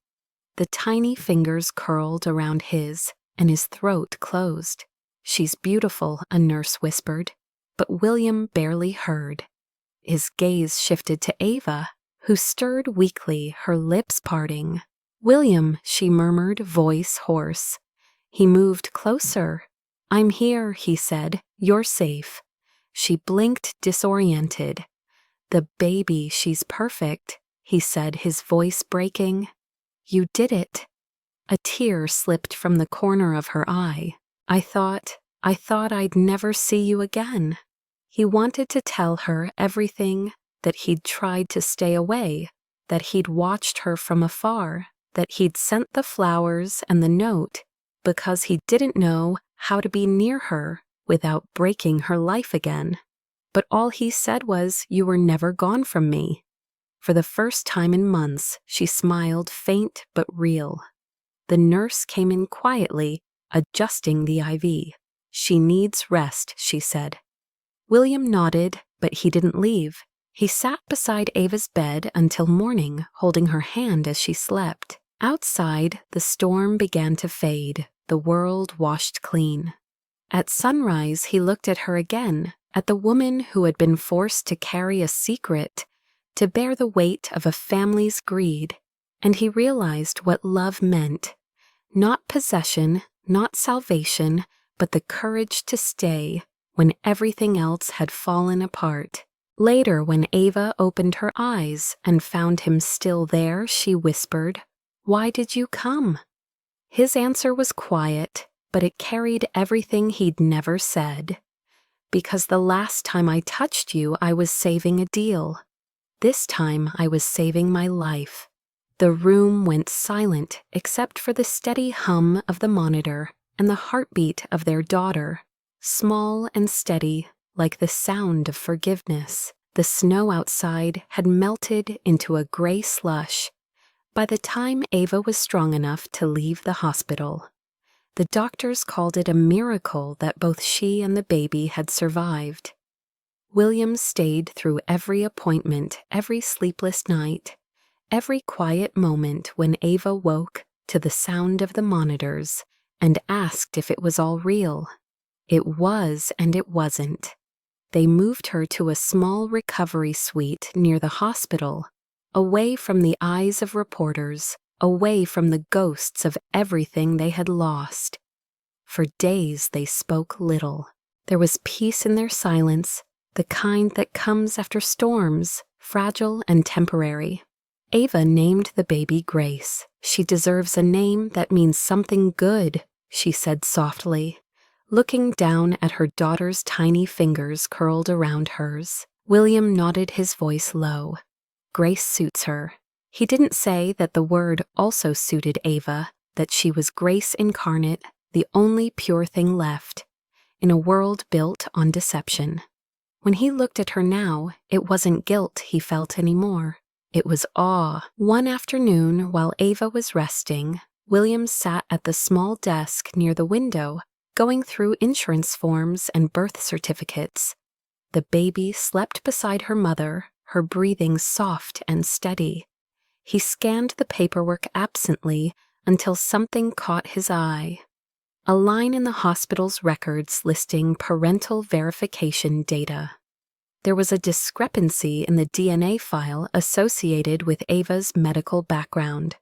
The tiny fingers curled around his, and his throat closed. "She's beautiful," a nurse whispered, but William barely heard. His gaze shifted to Ava, who stirred weakly, her lips parting. "William," she murmured, voice hoarse. He moved closer. "I'm here," he said. "You're safe." She blinked, disoriented. "The baby, she's perfect," he said, his voice breaking. "You did it." A tear slipped from the corner of her eye. I thought I'd never see you again." He wanted to tell her everything, that he'd tried to stay away, that he'd watched her from afar, that he'd sent the flowers and the note because he didn't know how to be near her without breaking her life again. But all he said was, "You were never gone from me." For the first time in months, she smiled, faint but real. The nurse came in quietly, adjusting the IV. "She needs rest," she said. William nodded, but he didn't leave. He sat beside Ava's bed until morning, holding her hand as she slept. Outside, the storm began to fade, the world washed clean. At sunrise, he looked at her again, at the woman who had been forced to carry a secret, to bear the weight of a family's greed, and he realized what love meant. Not possession, not salvation, but the courage to stay when everything else had fallen apart. Later, when Ava opened her eyes and found him still there, she whispered, "Why did you come?" His answer was quiet, but it carried everything he'd never said. "Because the last time I touched you, I was saving a deal. This time I was saving my life." The room went silent except for the steady hum of the monitor and the heartbeat of their daughter, small and steady, like the sound of forgiveness. The snow outside had melted into a gray slush by the time Ava was strong enough to leave the hospital. The doctors called it a miracle that both she and the baby had survived. William stayed through every appointment, every sleepless night, every quiet moment when Ava woke to the sound of the monitors and asked if it was all real. It was and it wasn't. They moved her to a small recovery suite near the hospital, away from the eyes of reporters, away from the ghosts of everything they had lost. For days they spoke little. There was peace in their silence, the kind that comes after storms, fragile and temporary. Ava named the baby Grace. "She deserves a name that means something good," she said softly, looking down at her daughter's tiny fingers curled around hers. William nodded, his voice low. "Grace suits her." He didn't say that the word also suited Ava, that she was grace incarnate, the only pure thing left, in a world built on deception. When he looked at her now, it wasn't guilt he felt anymore. It was awe. One afternoon, while Ava was resting, William sat at the small desk near the window, going through insurance forms and birth certificates. The baby slept beside her mother, her breathing soft and steady. He scanned the paperwork absently until something caught his eye. A line in the hospital's records listing parental verification data. There was a discrepancy in the DNA file associated with Ava's medical background.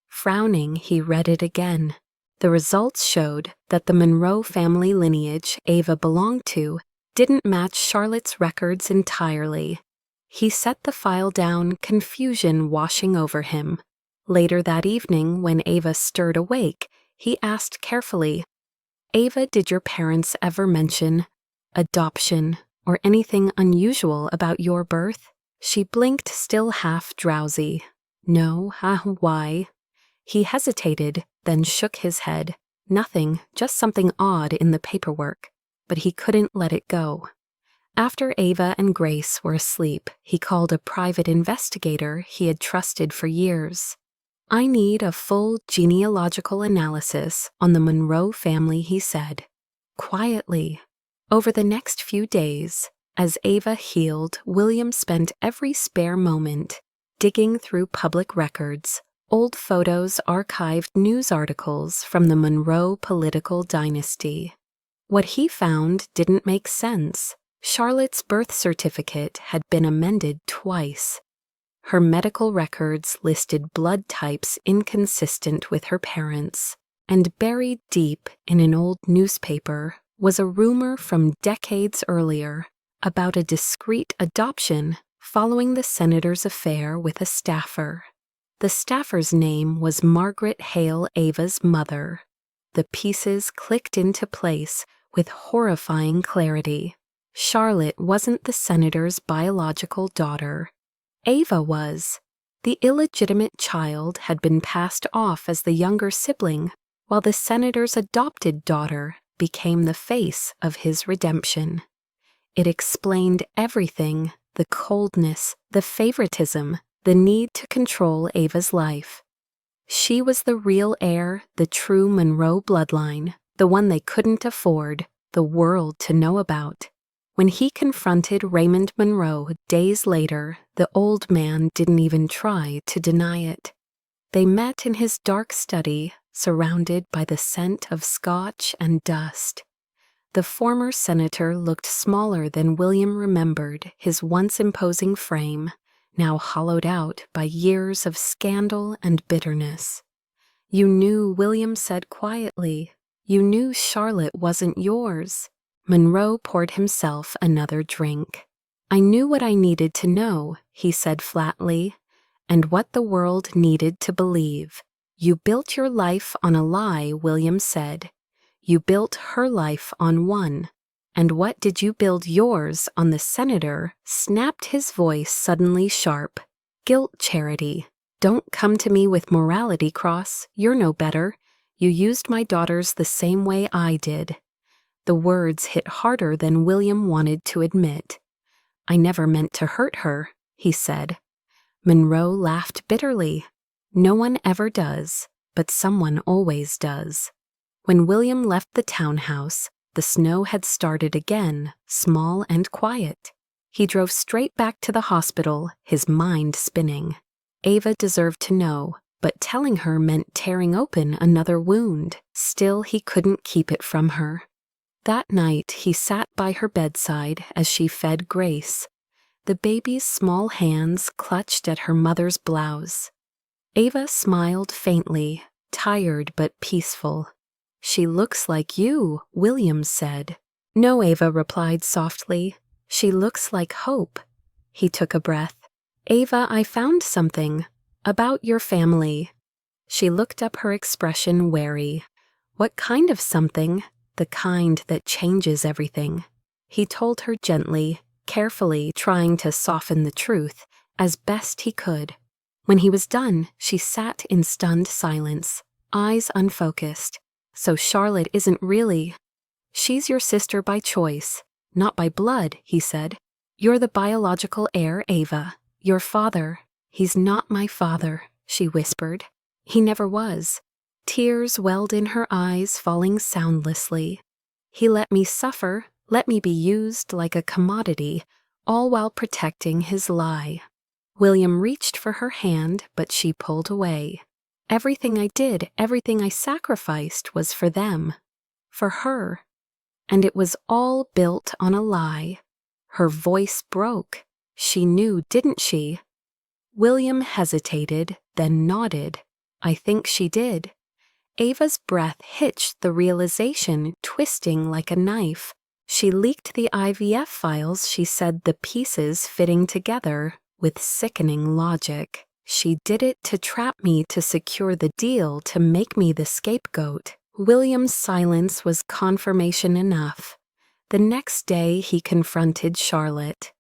Frowning, he read it again. The results showed that the Monroe family lineage Ava belonged to didn't match Charlotte's records entirely. He set the file down, confusion washing over him. Later that evening, when Ava stirred awake, he asked carefully, "Ava, did your parents ever mention adoption or anything unusual about your birth?" She blinked, still half drowsy. "No, why?" He hesitated, then shook his head. Nothing, just something odd in the paperwork. But he couldn't let it go. After Ava and Grace were asleep, he called a private investigator he had trusted for years. "I need a full genealogical analysis on the Monroe family," he said. Quietly. Over the next few days, as Ava healed, William spent every spare moment digging through public records, Old photos archived news articles from the Monroe political dynasty. What he found didn't make sense. Charlotte's birth certificate had been amended twice. Her medical records listed blood types inconsistent with her parents, and buried deep in an old newspaper was a rumor from decades earlier about a discreet adoption following the senator's affair with a staffer. The staffer's name was Margaret Hale Ava's mother. The pieces clicked into place with horrifying clarity. Charlotte wasn't the senator's biological daughter. Ava was. The illegitimate child had been passed off as the younger sibling, while the senator's adopted daughter became the face of his redemption. It explained everything: the coldness, the favoritism, the need to control Ava's life. She was the real heir, the true Monroe bloodline, the one they couldn't afford the world to know about. When he confronted Raymond Monroe days later, the old man didn't even try to deny it. They met in his dark study, surrounded by the scent of scotch and dust. The former senator looked smaller than William remembered his once imposing frame, now hollowed out by years of scandal and bitterness. "You knew," William said quietly. "You knew Charlotte wasn't yours." Monroe poured himself another drink. "I knew what I needed to know," he said flatly, "and what the world needed to believe. You built your life on a lie," William said. "You built her life on one. And what did you build yours on?" The senator snapped, his voice suddenly sharp. "Guilt charity. Don't come to me with morality cross. You're no better. You used my daughters the same way I did." The words hit harder than William wanted to admit. "I never meant to hurt her," he said. Monroe laughed bitterly. "No one ever does, but someone always does." When William left the townhouse, the snow had started again, small and quiet. He drove straight back to the hospital, his mind spinning. Ava deserved to know, but telling her meant tearing open another wound. Still, he couldn't keep it from her. That night, he sat by her bedside as she fed Grace. The baby's small hands clutched at her mother's blouse. Ava smiled faintly, tired but peaceful. "She looks like you," William said. "No," Ava replied softly. "She looks like hope." He took a breath. "Ava, I found something about your family." She looked up, her expression wary. "What kind of something?" "The kind that changes everything." He told her gently, carefully, trying to soften the truth as best he could. When he was done, she sat in stunned silence, eyes unfocused. "So Charlotte isn't really—" "She's your sister by choice, not by blood," he said. "You're the biological heir, Ava. Your father—" "He's not my father," she whispered. "He never was." Tears welled in her eyes, falling soundlessly. "He let me suffer, let me be used like a commodity, all while protecting his lie." William reached for her hand, but she pulled away. "Everything I did, everything I sacrificed was for them. For her. And it was all built on a lie." Her voice broke. "She knew, didn't she?" William hesitated, then nodded. "I think she did." Ava's breath hitched, the realization twisting like a knife. She leaked the IVF files, she said, the pieces fitting together with sickening logic. "She did it to trap me, to secure the deal, to make me the scapegoat." William's silence was confirmation enough. The next day he confronted Charlotte.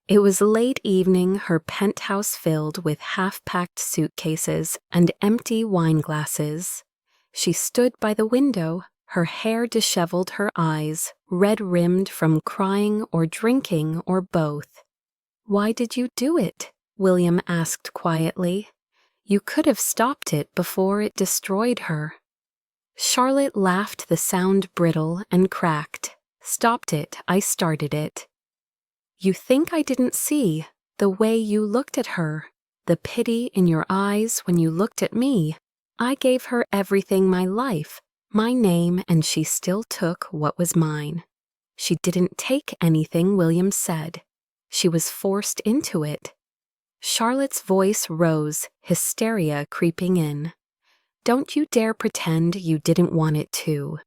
It was late evening, her penthouse filled with half-packed suitcases and empty wine glasses. She stood by the window, her hair disheveled, her eyes red-rimmed from crying or drinking or both. "Why did you do it?" William asked quietly. "You could have stopped it before it destroyed her." Charlotte laughed, the sound brittle and cracked. "Stopped it, I started it." "You think I didn't see the way you looked at her, the pity in your eyes when you looked at me. I gave her everything, my life, my name, and she still took what was mine. She didn't take anything, William said. She was forced into it. Charlotte's voice rose, hysteria creeping in. Don't you dare pretend you didn't want it too.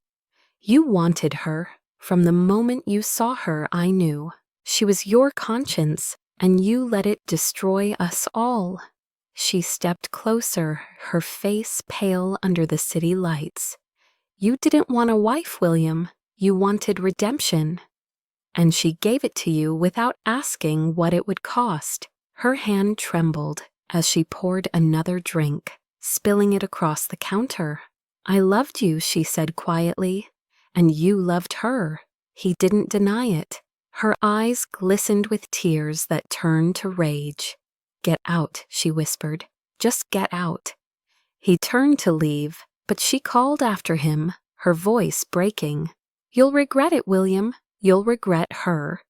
You wanted her. From the moment you saw her, I knew. She was your conscience, and you let it destroy us all. She stepped closer, her face pale under the city lights. You didn't want a wife, William. You wanted redemption. And she gave it to you without asking what it would cost. Her hand trembled as she poured another drink, spilling it across the counter. I loved you, she said quietly, and you loved her. He didn't deny it. Her eyes glistened with tears that turned to rage. Get out, she whispered. Just get out. He turned to leave, but she called after him, her voice breaking. You'll regret it, William. You'll regret her.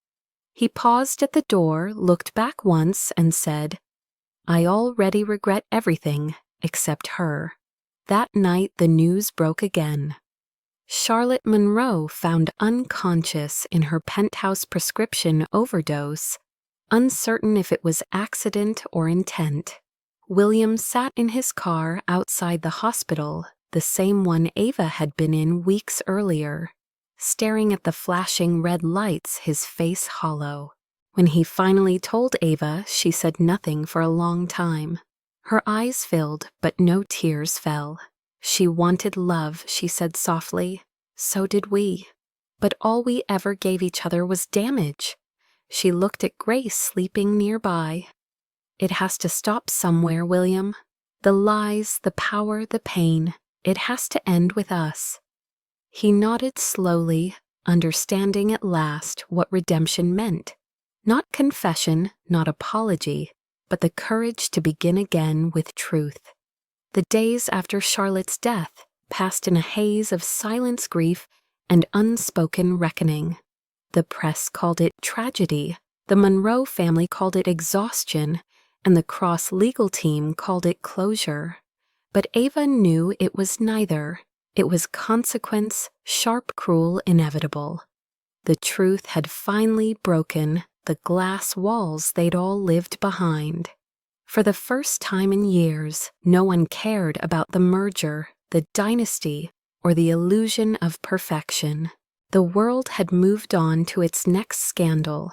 He paused at the door, looked back once, and said, I already regret everything except her. That night the news broke again. Charlotte Monroe found unconscious in her penthouse prescription overdose, uncertain if it was accident or intent. William sat in his car outside the hospital, the same one Ava had been in weeks earlier, staring at the flashing red lights, his face hollow. When he finally told Ava, she said nothing for a long time. Her eyes filled, but no tears fell. She wanted love, she said softly. So did we. But all we ever gave each other was damage. She looked at Grace sleeping nearby. It has to stop somewhere, William. The lies, the power, the pain. It has to end with us. He nodded slowly, understanding at last what redemption meant. Not confession, not apology, but the courage to begin again with truth. The days after Charlotte's death passed in a haze of silent grief and unspoken reckoning. The press called it tragedy, the Monroe family called it exhaustion, and the Cross legal team called it closure. But Ava knew it was neither. It was consequence, sharp, cruel, inevitable. The truth had finally broken the glass walls they'd all lived behind. For the first time in years, no one cared about the merger, the dynasty, or the illusion of perfection. The world had moved on to its next scandal,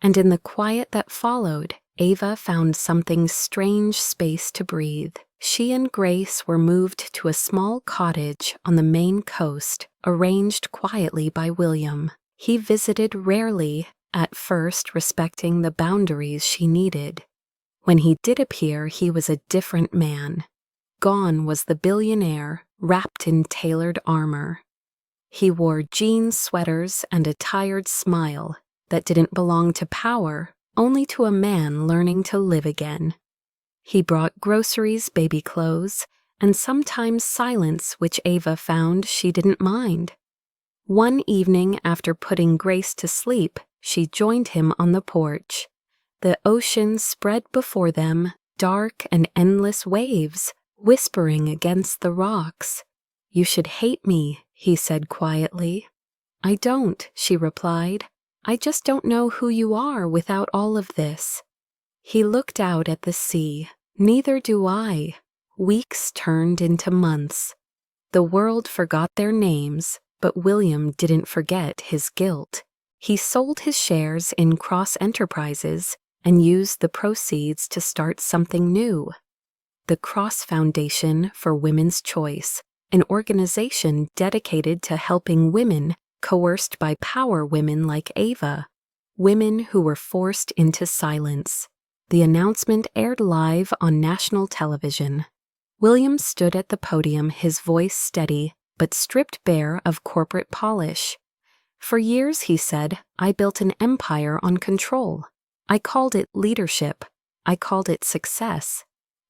and in the quiet that followed, Ava found something strange space to breathe. She and Grace were moved to a small cottage on the Maine coast, arranged quietly by William. He visited rarely, at first respecting the boundaries she needed. When he did appear, he was a different man. Gone was the billionaire, wrapped in tailored armor. He wore jean sweaters and a tired smile that didn't belong to power, only to a man learning to live again. He brought groceries, baby clothes, and sometimes silence, which Ava found she didn't mind. One evening after putting Grace to sleep, she joined him on the porch. The ocean spread before them, dark and endless waves, whispering against the rocks. You should hate me, he said quietly. I don't, she replied. I just don't know who you are without all of this. He looked out at the sea. Neither do I. Weeks turned into months. The world forgot their names, but William didn't forget his guilt. He sold his shares in Cross Enterprises and used the proceeds to start something new. The Cross Foundation for Women's Choice, an organization dedicated to helping women coerced by power women like Ava, women who were forced into silence. The announcement aired live on national television. William stood at the podium, his voice steady, but stripped bare of corporate polish. For years, he said, I built an empire on control. I called it leadership. I called it success.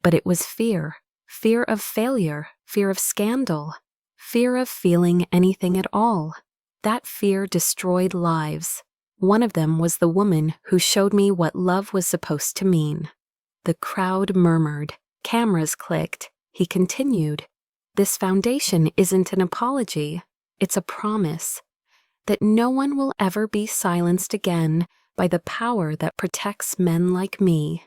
But it was fear. Fear of failure. Fear of scandal. Fear of feeling anything at all. That fear destroyed lives. One of them was the woman who showed me what love was supposed to mean. The crowd murmured. Cameras clicked. He continued. This foundation isn't an apology. It's a promise that no one will ever be silenced again by the power that protects men like me.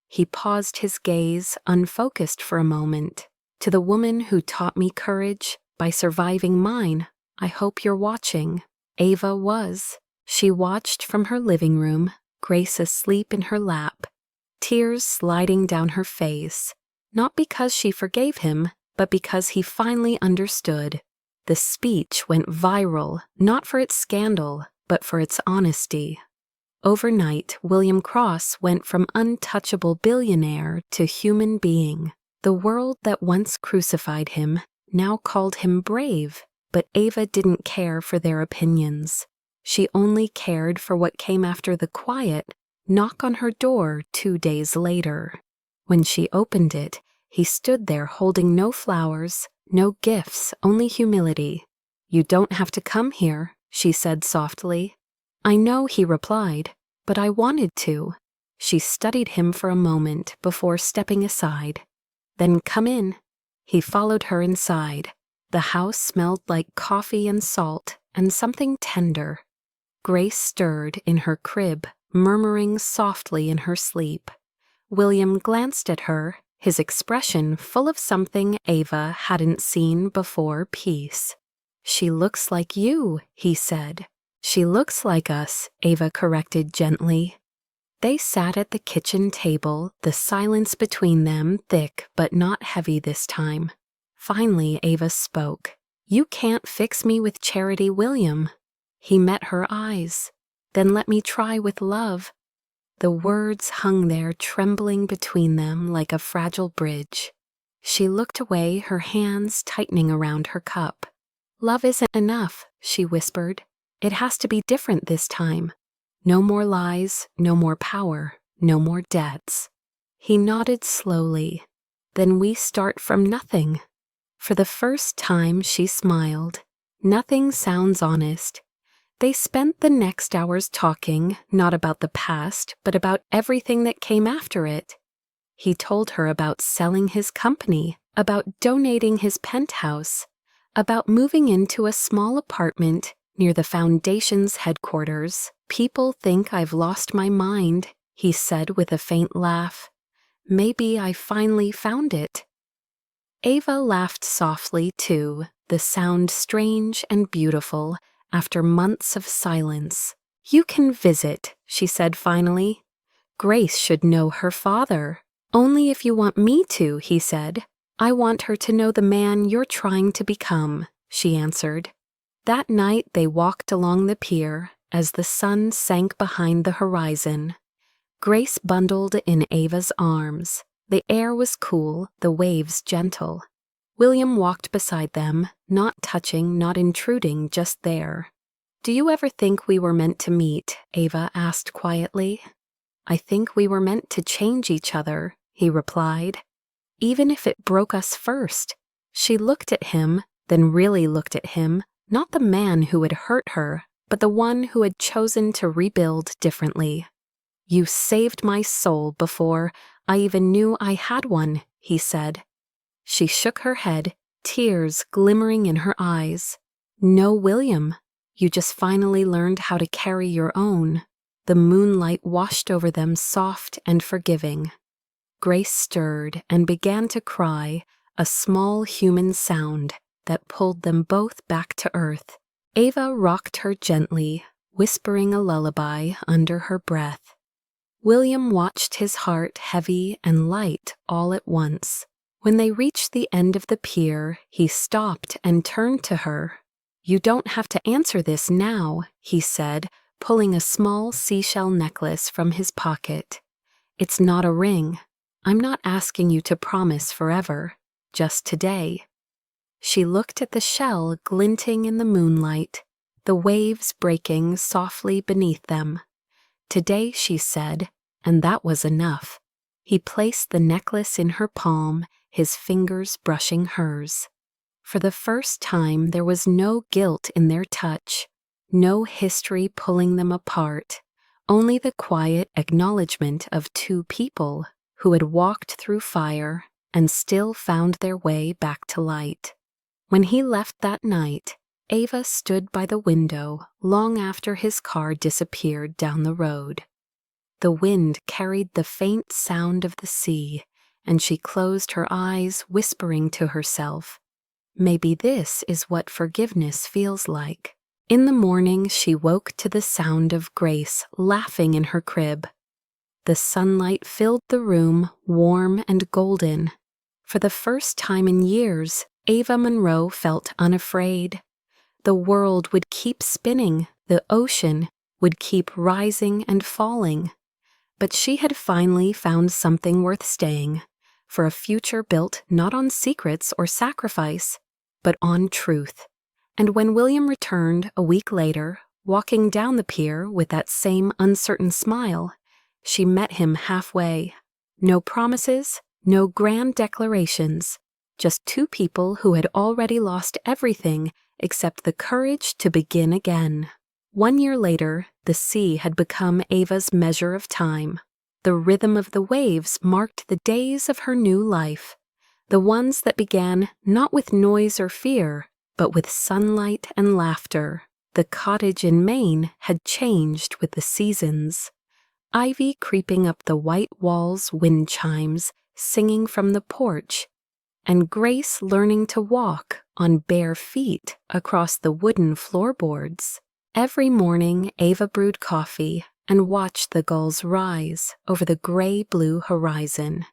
He paused, his gaze unfocused for a moment. To the woman who taught me courage by surviving mine, I hope you're watching. Ava was. She watched from her living room, Grace asleep in her lap, tears sliding down her face, not because she forgave him, but because he finally understood. The speech went viral, not for its scandal, but for its honesty. Overnight, William Cross went from untouchable billionaire to human being. The world that once crucified him now called him brave, but Ava didn't care for their opinions. She only cared for what came after the quiet knock on her door 2 days later. When she opened it, he stood there holding no flowers, no gifts, only humility. "You don't have to come here," she said softly. "I know," he replied, "but I wanted to." She studied him for a moment before stepping aside. "Then come in." He followed her inside. The house smelled like coffee and salt and something tender. Grace stirred in her crib, murmuring softly in her sleep. William glanced at her, his expression full of something Ava hadn't seen before. Peace. "She looks like you," he said. "She looks like us," Ava corrected gently. They sat at the kitchen table, the silence between them thick but not heavy this time. Finally, Ava spoke. "You can't fix me with charity, William." He met her eyes. "Then let me try with love." The words hung there trembling between them like a fragile bridge. She looked away, her hands tightening around her cup. "Love isn't enough," she whispered. "It has to be different this time. No more lies, no more power, no more debts." He nodded slowly. "Then we start from nothing." For the first time she smiled. Nothing sounds honest. They spent the next hours talking, not about the past, but about everything that came after it. He told her about selling his company, about donating his penthouse, about moving into a small apartment near the foundation's headquarters. "People think I've lost my mind," he said with a faint laugh. "Maybe I finally found it." Ava laughed softly too, the sound strange and beautiful after months of silence. "You can visit," she said finally. "Grace should know her father." "Only if you want me to," he said. "I want her to know the man you're trying to become," she answered. That night they walked along the pier as the sun sank behind the horizon. Grace bundled in Ava's arms. The air was cool, the waves gentle. William walked beside them, not touching, not intruding, just there. "Do you ever think we were meant to meet?" Ava asked quietly. "I think we were meant to change each other," he replied. "Even if it broke us first." She looked at him, then really looked at him, not the man who had hurt her, but the one who had chosen to rebuild differently. "You saved my soul before I even knew I had one," he said. She shook her head, tears glimmering in her eyes. "No, William, you just finally learned how to carry your own." The moonlight washed over them soft and forgiving. Grace stirred and began to cry, a small human sound that pulled them both back to earth. Ava rocked her gently, whispering a lullaby under her breath. William watched, his heart heavy and light all at once. When they reached the end of the pier, he stopped and turned to her. "You don't have to answer this now," he said, pulling a small seashell necklace from his pocket. "It's not a ring. I'm not asking you to promise forever, just today." She looked at the shell glinting in the moonlight, the waves breaking softly beneath them. "Today," she said, and that was enough. He placed the necklace in her palm, his fingers brushing hers. For the first time there was no guilt in their touch, no history pulling them apart, only the quiet acknowledgement of two people who had walked through fire and still found their way back to light. When he left that night, Ava stood by the window long after his car disappeared down the road. The wind carried the faint sound of the sea, and she closed her eyes, whispering to herself, "Maybe this is what forgiveness feels like." In the morning, she woke to the sound of Grace laughing in her crib. The sunlight filled the room, warm and golden. For the first time in years, Ava Monroe felt unafraid. The world would keep spinning, the ocean would keep rising and falling. But she had finally found something worth staying, for a future built not on secrets or sacrifice, but on truth. And when William returned a week later, walking down the pier with that same uncertain smile, she met him halfway. No promises, no grand declarations, just two people who had already lost everything except the courage to begin again. 1 year later, the sea had become Ava's measure of time. The rhythm of the waves marked the days of her new life, the ones that began not with noise or fear, but with sunlight and laughter. The cottage in Maine had changed with the seasons. Ivy creeping up the white walls, wind chimes singing from the porch, and Grace learning to walk on bare feet across the wooden floorboards. Every morning, Ava brewed coffee and watched the gulls rise over the gray-blue horizon.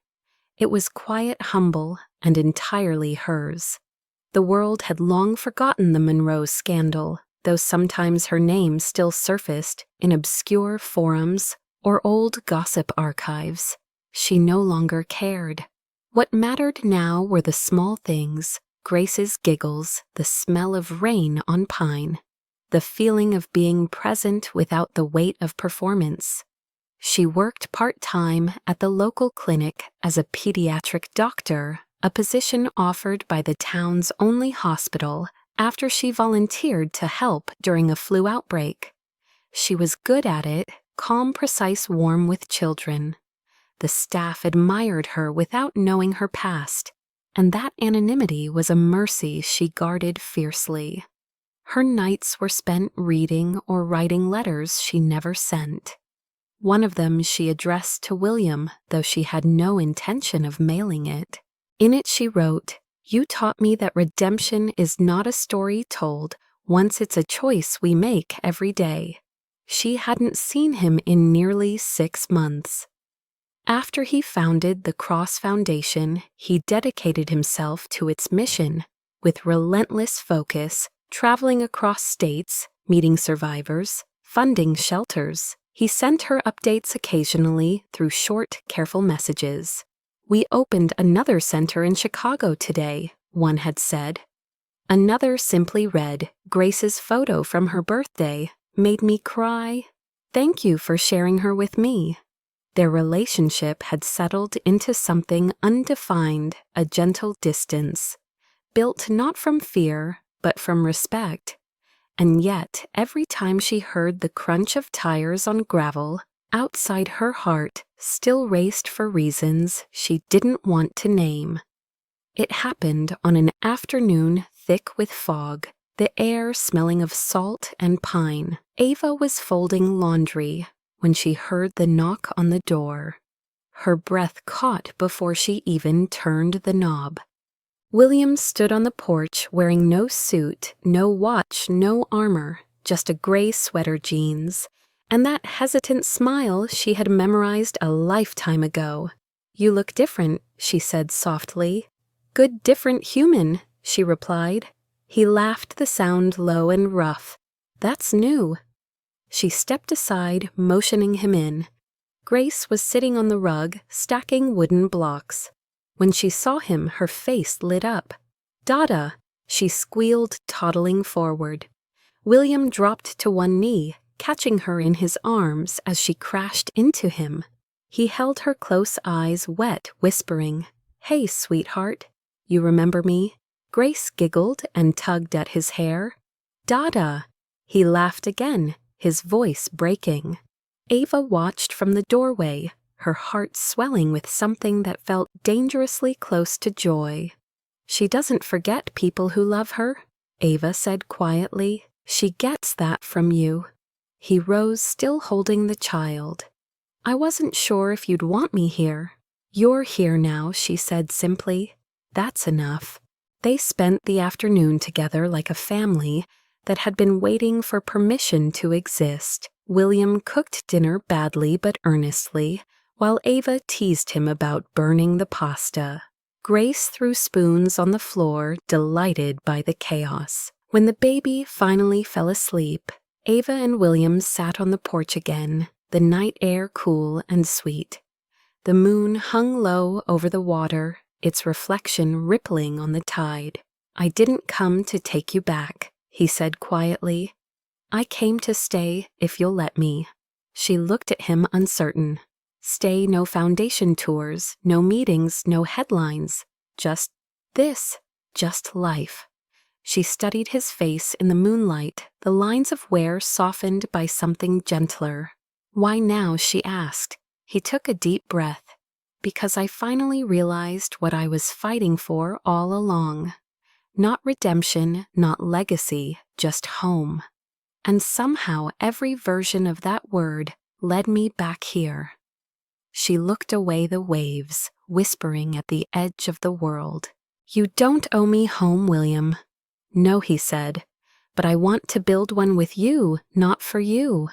It was quiet, humble, and entirely hers. The world had long forgotten the Monroe scandal, though sometimes her name still surfaced in obscure forums or old gossip archives. She no longer cared. What mattered now were the small things, Grace's giggles, the smell of rain on pine, the feeling of being present without the weight of performance. She worked part-time at the local clinic as a pediatric doctor, a position offered by the town's only hospital after she volunteered to help during a flu outbreak. She was good at it, calm, precise, warm with children. The staff admired her without knowing her past, and that anonymity was a mercy she guarded fiercely. Her nights were spent reading or writing letters she never sent. One of them she addressed to William, though she had no intention of mailing it. In it she wrote, "You taught me that redemption is not a story told once it's a choice we make every day." She hadn't seen him in nearly 6 months. After he founded the Cross Foundation, he dedicated himself to its mission with relentless focus, traveling across states, meeting survivors, funding shelters. He sent her updates occasionally through short, careful messages. "We opened another center in Chicago today," one had said. Another simply read, "Grace's photo from her birthday made me cry. Thank you for sharing her with me." Their relationship had settled into something undefined, a gentle distance, built not from fear, but from respect. And yet, every time she heard the crunch of tires on gravel, outside her heart still raced for reasons she didn't want to name. It happened on an afternoon thick with fog, the air smelling of salt and pine. Ava was folding laundry when she heard the knock on the door. Her breath caught before she even turned the knob. William stood on the porch wearing no suit, no watch, no armor, just a gray sweater jeans, and that hesitant smile she had memorized a lifetime ago. "You look different," she said softly. "Good different human," she replied. He laughed, the sound low and rough. "That's new." She stepped aside, motioning him in. Grace was sitting on the rug, stacking wooden blocks. When she saw him, her face lit up. "Dada," she squealed, toddling forward. William dropped to one knee, catching her in his arms as she crashed into him. He held her close eyes wet, whispering, "Hey, sweetheart, you remember me?" Grace giggled and tugged at his hair. "Dada!" He laughed again, his voice breaking. Ava watched from the doorway, her heart swelling with something that felt dangerously close to joy. "She doesn't forget people who love her," Ava said quietly. "She gets that from you." He rose, still holding the child. "I wasn't sure if you'd want me here." "You're here now," she said simply. "That's enough." They spent the afternoon together like a family that had been waiting for permission to exist. William cooked dinner badly but earnestly, while Ava teased him about burning the pasta. Grace threw spoons on the floor, delighted by the chaos. When the baby finally fell asleep, Ava and William sat on the porch again, the night air cool and sweet. The moon hung low over the water, its reflection rippling on the tide. "I didn't come to take you back," he said quietly. "I came to stay if you'll let me." She looked at him uncertain. Stay, no foundation tours, no meetings, no headlines. Just this, just life. She studied his face in the moonlight, the lines of wear softened by something gentler. "Why now?" she asked. He took a deep breath. "Because I finally realized what I was fighting for all along. Not redemption, not legacy, just home. And somehow every version of that word led me back here." She looked away the waves, whispering at the edge of the world. "You don't owe me home, William." "No," he said, "but I want to build one with you, not for you."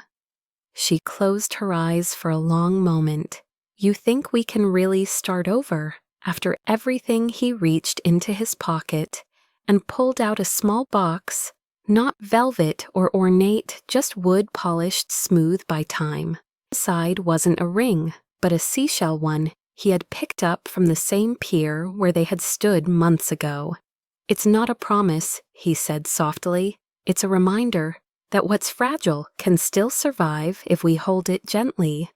She closed her eyes for a long moment. "You think we can really start over?" After everything, he reached into his pocket and pulled out a small box, not velvet or ornate, just wood polished smooth by time. Inside wasn't a ring, but a seashell one he had picked up from the same pier where they had stood months ago. "It's not a promise," he said softly. "It's a reminder that what's fragile can still survive if we hold it gently."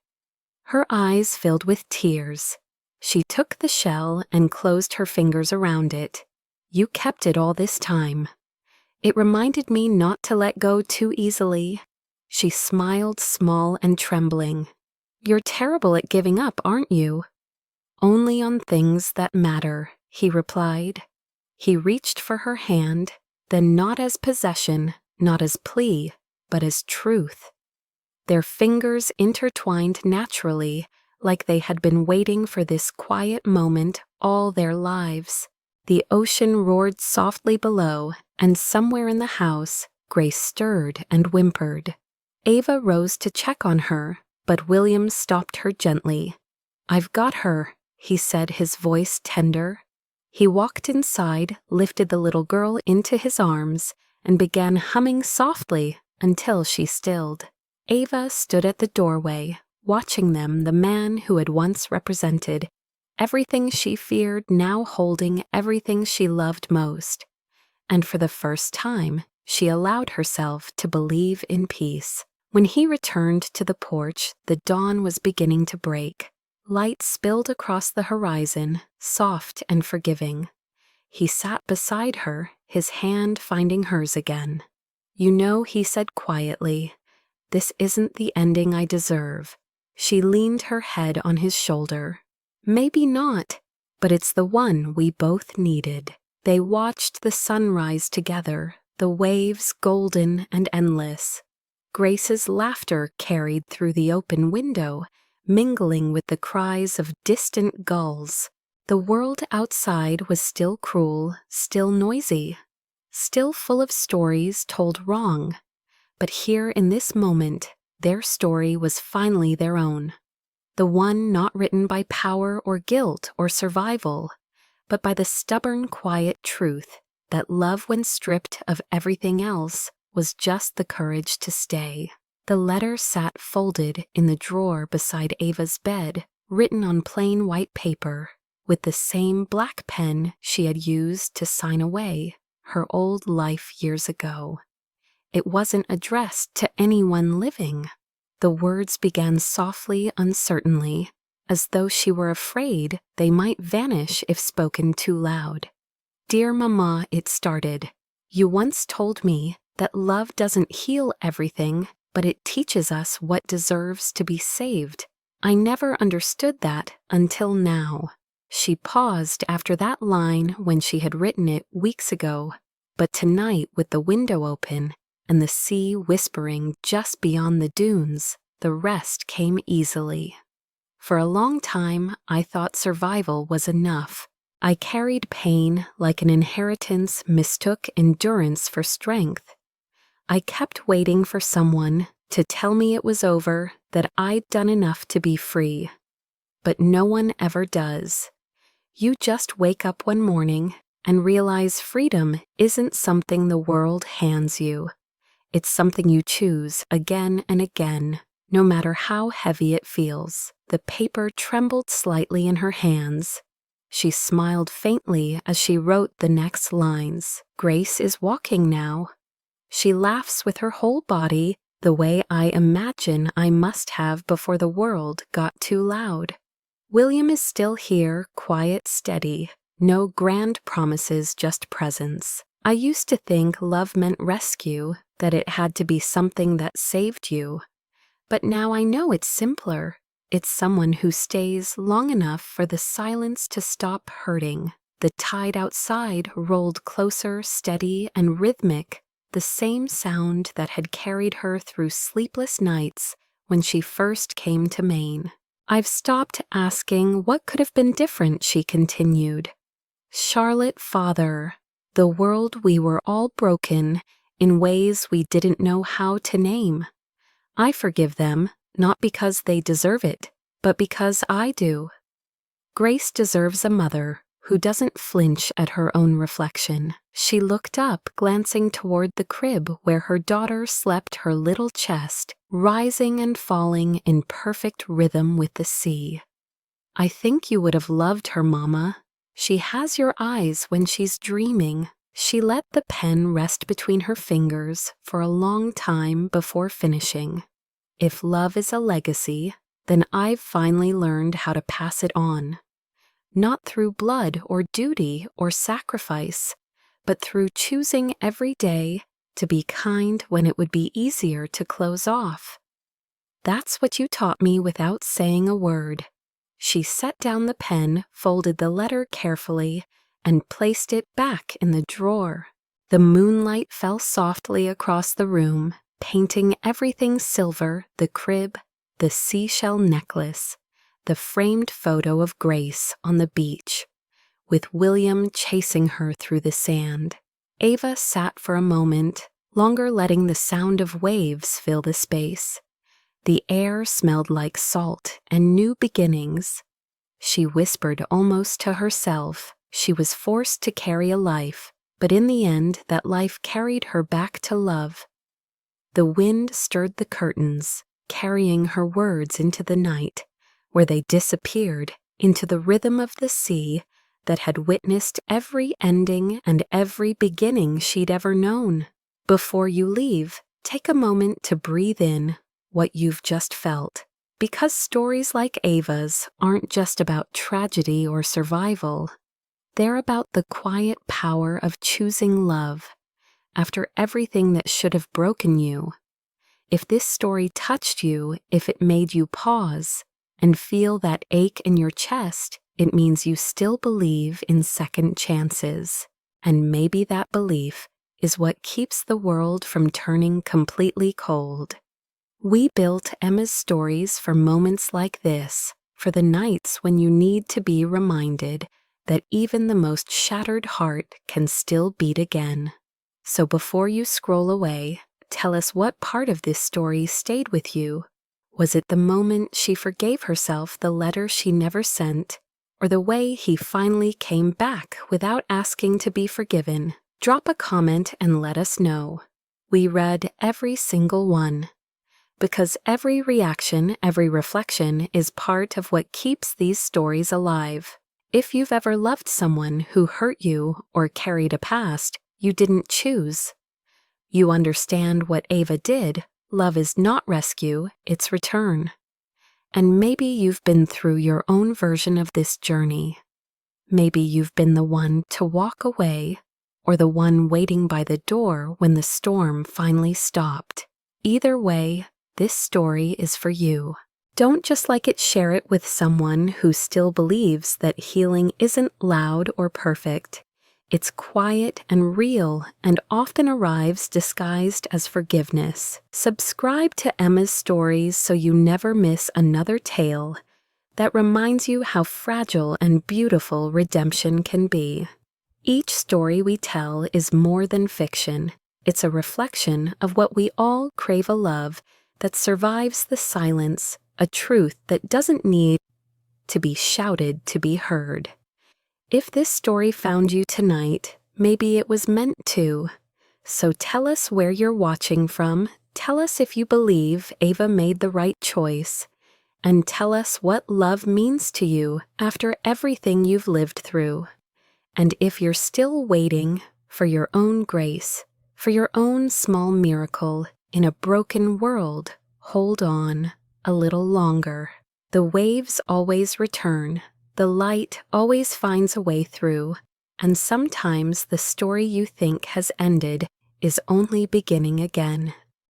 Her eyes filled with tears. She took the shell and closed her fingers around it. "You kept it all this time. It reminded me not to let go too easily." She smiled, small and trembling. "You're terrible at giving up, aren't you?" "Only on things that matter," he replied. He reached for her hand, then not as possession, not as plea, but as truth. Their fingers intertwined naturally, like they had been waiting for this quiet moment all their lives. The ocean roared softly below, and somewhere in the house, Grace stirred and whimpered. Ava rose to check on her, but William stopped her gently. "I've got her," he said, his voice tender. He walked inside, lifted the little girl into his arms, and began humming softly until she stilled. Ava stood at the doorway, watching them, the man who had once represented everything she feared, now holding everything she loved most. And for the first time, she allowed herself to believe in peace. When he returned to the porch, the dawn was beginning to break. Light spilled across the horizon, soft and forgiving. He sat beside her, his hand finding hers again. "You know," he said quietly, "this isn't the ending I deserve." She leaned her head on his shoulder. "Maybe not, but it's the one we both needed." They watched the sunrise together, the waves golden and endless. Grace's laughter carried through the open window, mingling with the cries of distant gulls. The world outside was still cruel, still noisy, still full of stories told wrong. But here in this moment, their story was finally their own. The one not written by power or guilt or survival, but by the stubborn, quiet truth that love, when stripped of everything else, was just the courage to stay. The letter sat folded in the drawer beside Ava's bed, written on plain white paper, with the same black pen she had used to sign away her old life years ago. It wasn't addressed to anyone living. The words began softly, uncertainly, as though she were afraid they might vanish if spoken too loud. "Dear Mama," it started, "you once told me that love doesn't heal everything, but it teaches us what deserves to be saved. I never understood that until now. She paused after that line when she had written it weeks ago, but tonight with the window open and the sea whispering just beyond the dunes, the rest came easily. For a long time, I thought survival was enough. I carried pain like an inheritance mistook endurance for strength. I kept waiting for someone to tell me it was over, that I'd done enough to be free. But no one ever does. You just wake up one morning and realize freedom isn't something the world hands you. It's something you choose again and again, no matter how heavy it feels. The paper trembled slightly in her hands. She smiled faintly as she wrote the next lines. Grace is walking now. She laughs with her whole body, the way I imagine I must have before the world got too loud. William is still here, quiet, steady. No grand promises, just presence. I used to think love meant rescue, that it had to be something that saved you. But now I know it's simpler. It's someone who stays long enough for the silence to stop hurting. The tide outside rolled closer, steady and rhythmic, the same sound that had carried her through sleepless nights when she first came to Maine. I've stopped asking what could have been different, she continued. Charlotte, Father, the world we were all broken in ways we didn't know how to name. I forgive them, not because they deserve it, but because I do. Grace deserves a mother who doesn't flinch at her own reflection. She looked up, glancing toward the crib where her daughter slept, her little chest rising and falling in perfect rhythm with the sea. I think you would have loved her, Mama. She has your eyes when she's dreaming. She let the pen rest between her fingers for a long time before finishing. If love is a legacy, then I've finally learned how to pass it on. Not through blood or duty or sacrifice, but through choosing every day to be kind when it would be easier to close off. That's what you taught me without saying a word. She set down the pen, folded the letter carefully, and placed it back in the drawer. The moonlight fell softly across the room, painting everything silver, the crib, the seashell necklace, the framed photo of Grace on the beach, with William chasing her through the sand. Ava sat for a moment, longer, letting the sound of waves fill the space. The air smelled like salt and new beginnings. She whispered almost to herself. She was forced to carry a life, but in the end that life carried her back to love. The wind stirred the curtains, carrying her words into the night, where they disappeared into the rhythm of the sea that had witnessed every ending and every beginning she'd ever known. Before you leave, take a moment to breathe in what you've just felt, because stories like Ava's aren't just about tragedy or survival. They're about the quiet power of choosing love after everything that should have broken you. If this story touched you, if it made you pause and feel that ache in your chest, it means you still believe in second chances. And maybe that belief is what keeps the world from turning completely cold. We built Emma's stories for moments like this, for the nights when you need to be reminded that even the most shattered heart can still beat again. So before you scroll away, tell us what part of this story stayed with you. Was it the moment she forgave herself the letter she never sent, or the way he finally came back without asking to be forgiven? Drop a comment and let us know. We read every single one, because every reaction, every reflection is part of what keeps these stories alive. If you've ever loved someone who hurt you or carried a past you didn't choose, you understand what Ava did. Love is not rescue, it's return. And maybe you've been through your own version of this journey. Maybe you've been the one to walk away, or the one waiting by the door when the storm finally stopped. Either way, this story is for you. Don't just like it, share it with someone who still believes that healing isn't loud or perfect. It's quiet and real and often arrives disguised as forgiveness. Subscribe to Emma's Stories so you never miss another tale that reminds you how fragile and beautiful redemption can be. Each story we tell is more than fiction. It's a reflection of what we all crave, a love that survives the silence, a truth that doesn't need to be shouted to be heard. If this story found you tonight, maybe it was meant to. So tell us where you're watching from, tell us if you believe Ava made the right choice, and tell us what love means to you after everything you've lived through. And if you're still waiting for your own grace, for your own small miracle in a broken world, hold on a little longer. The waves always return, the light always finds a way through, and sometimes the story you think has ended is only beginning again.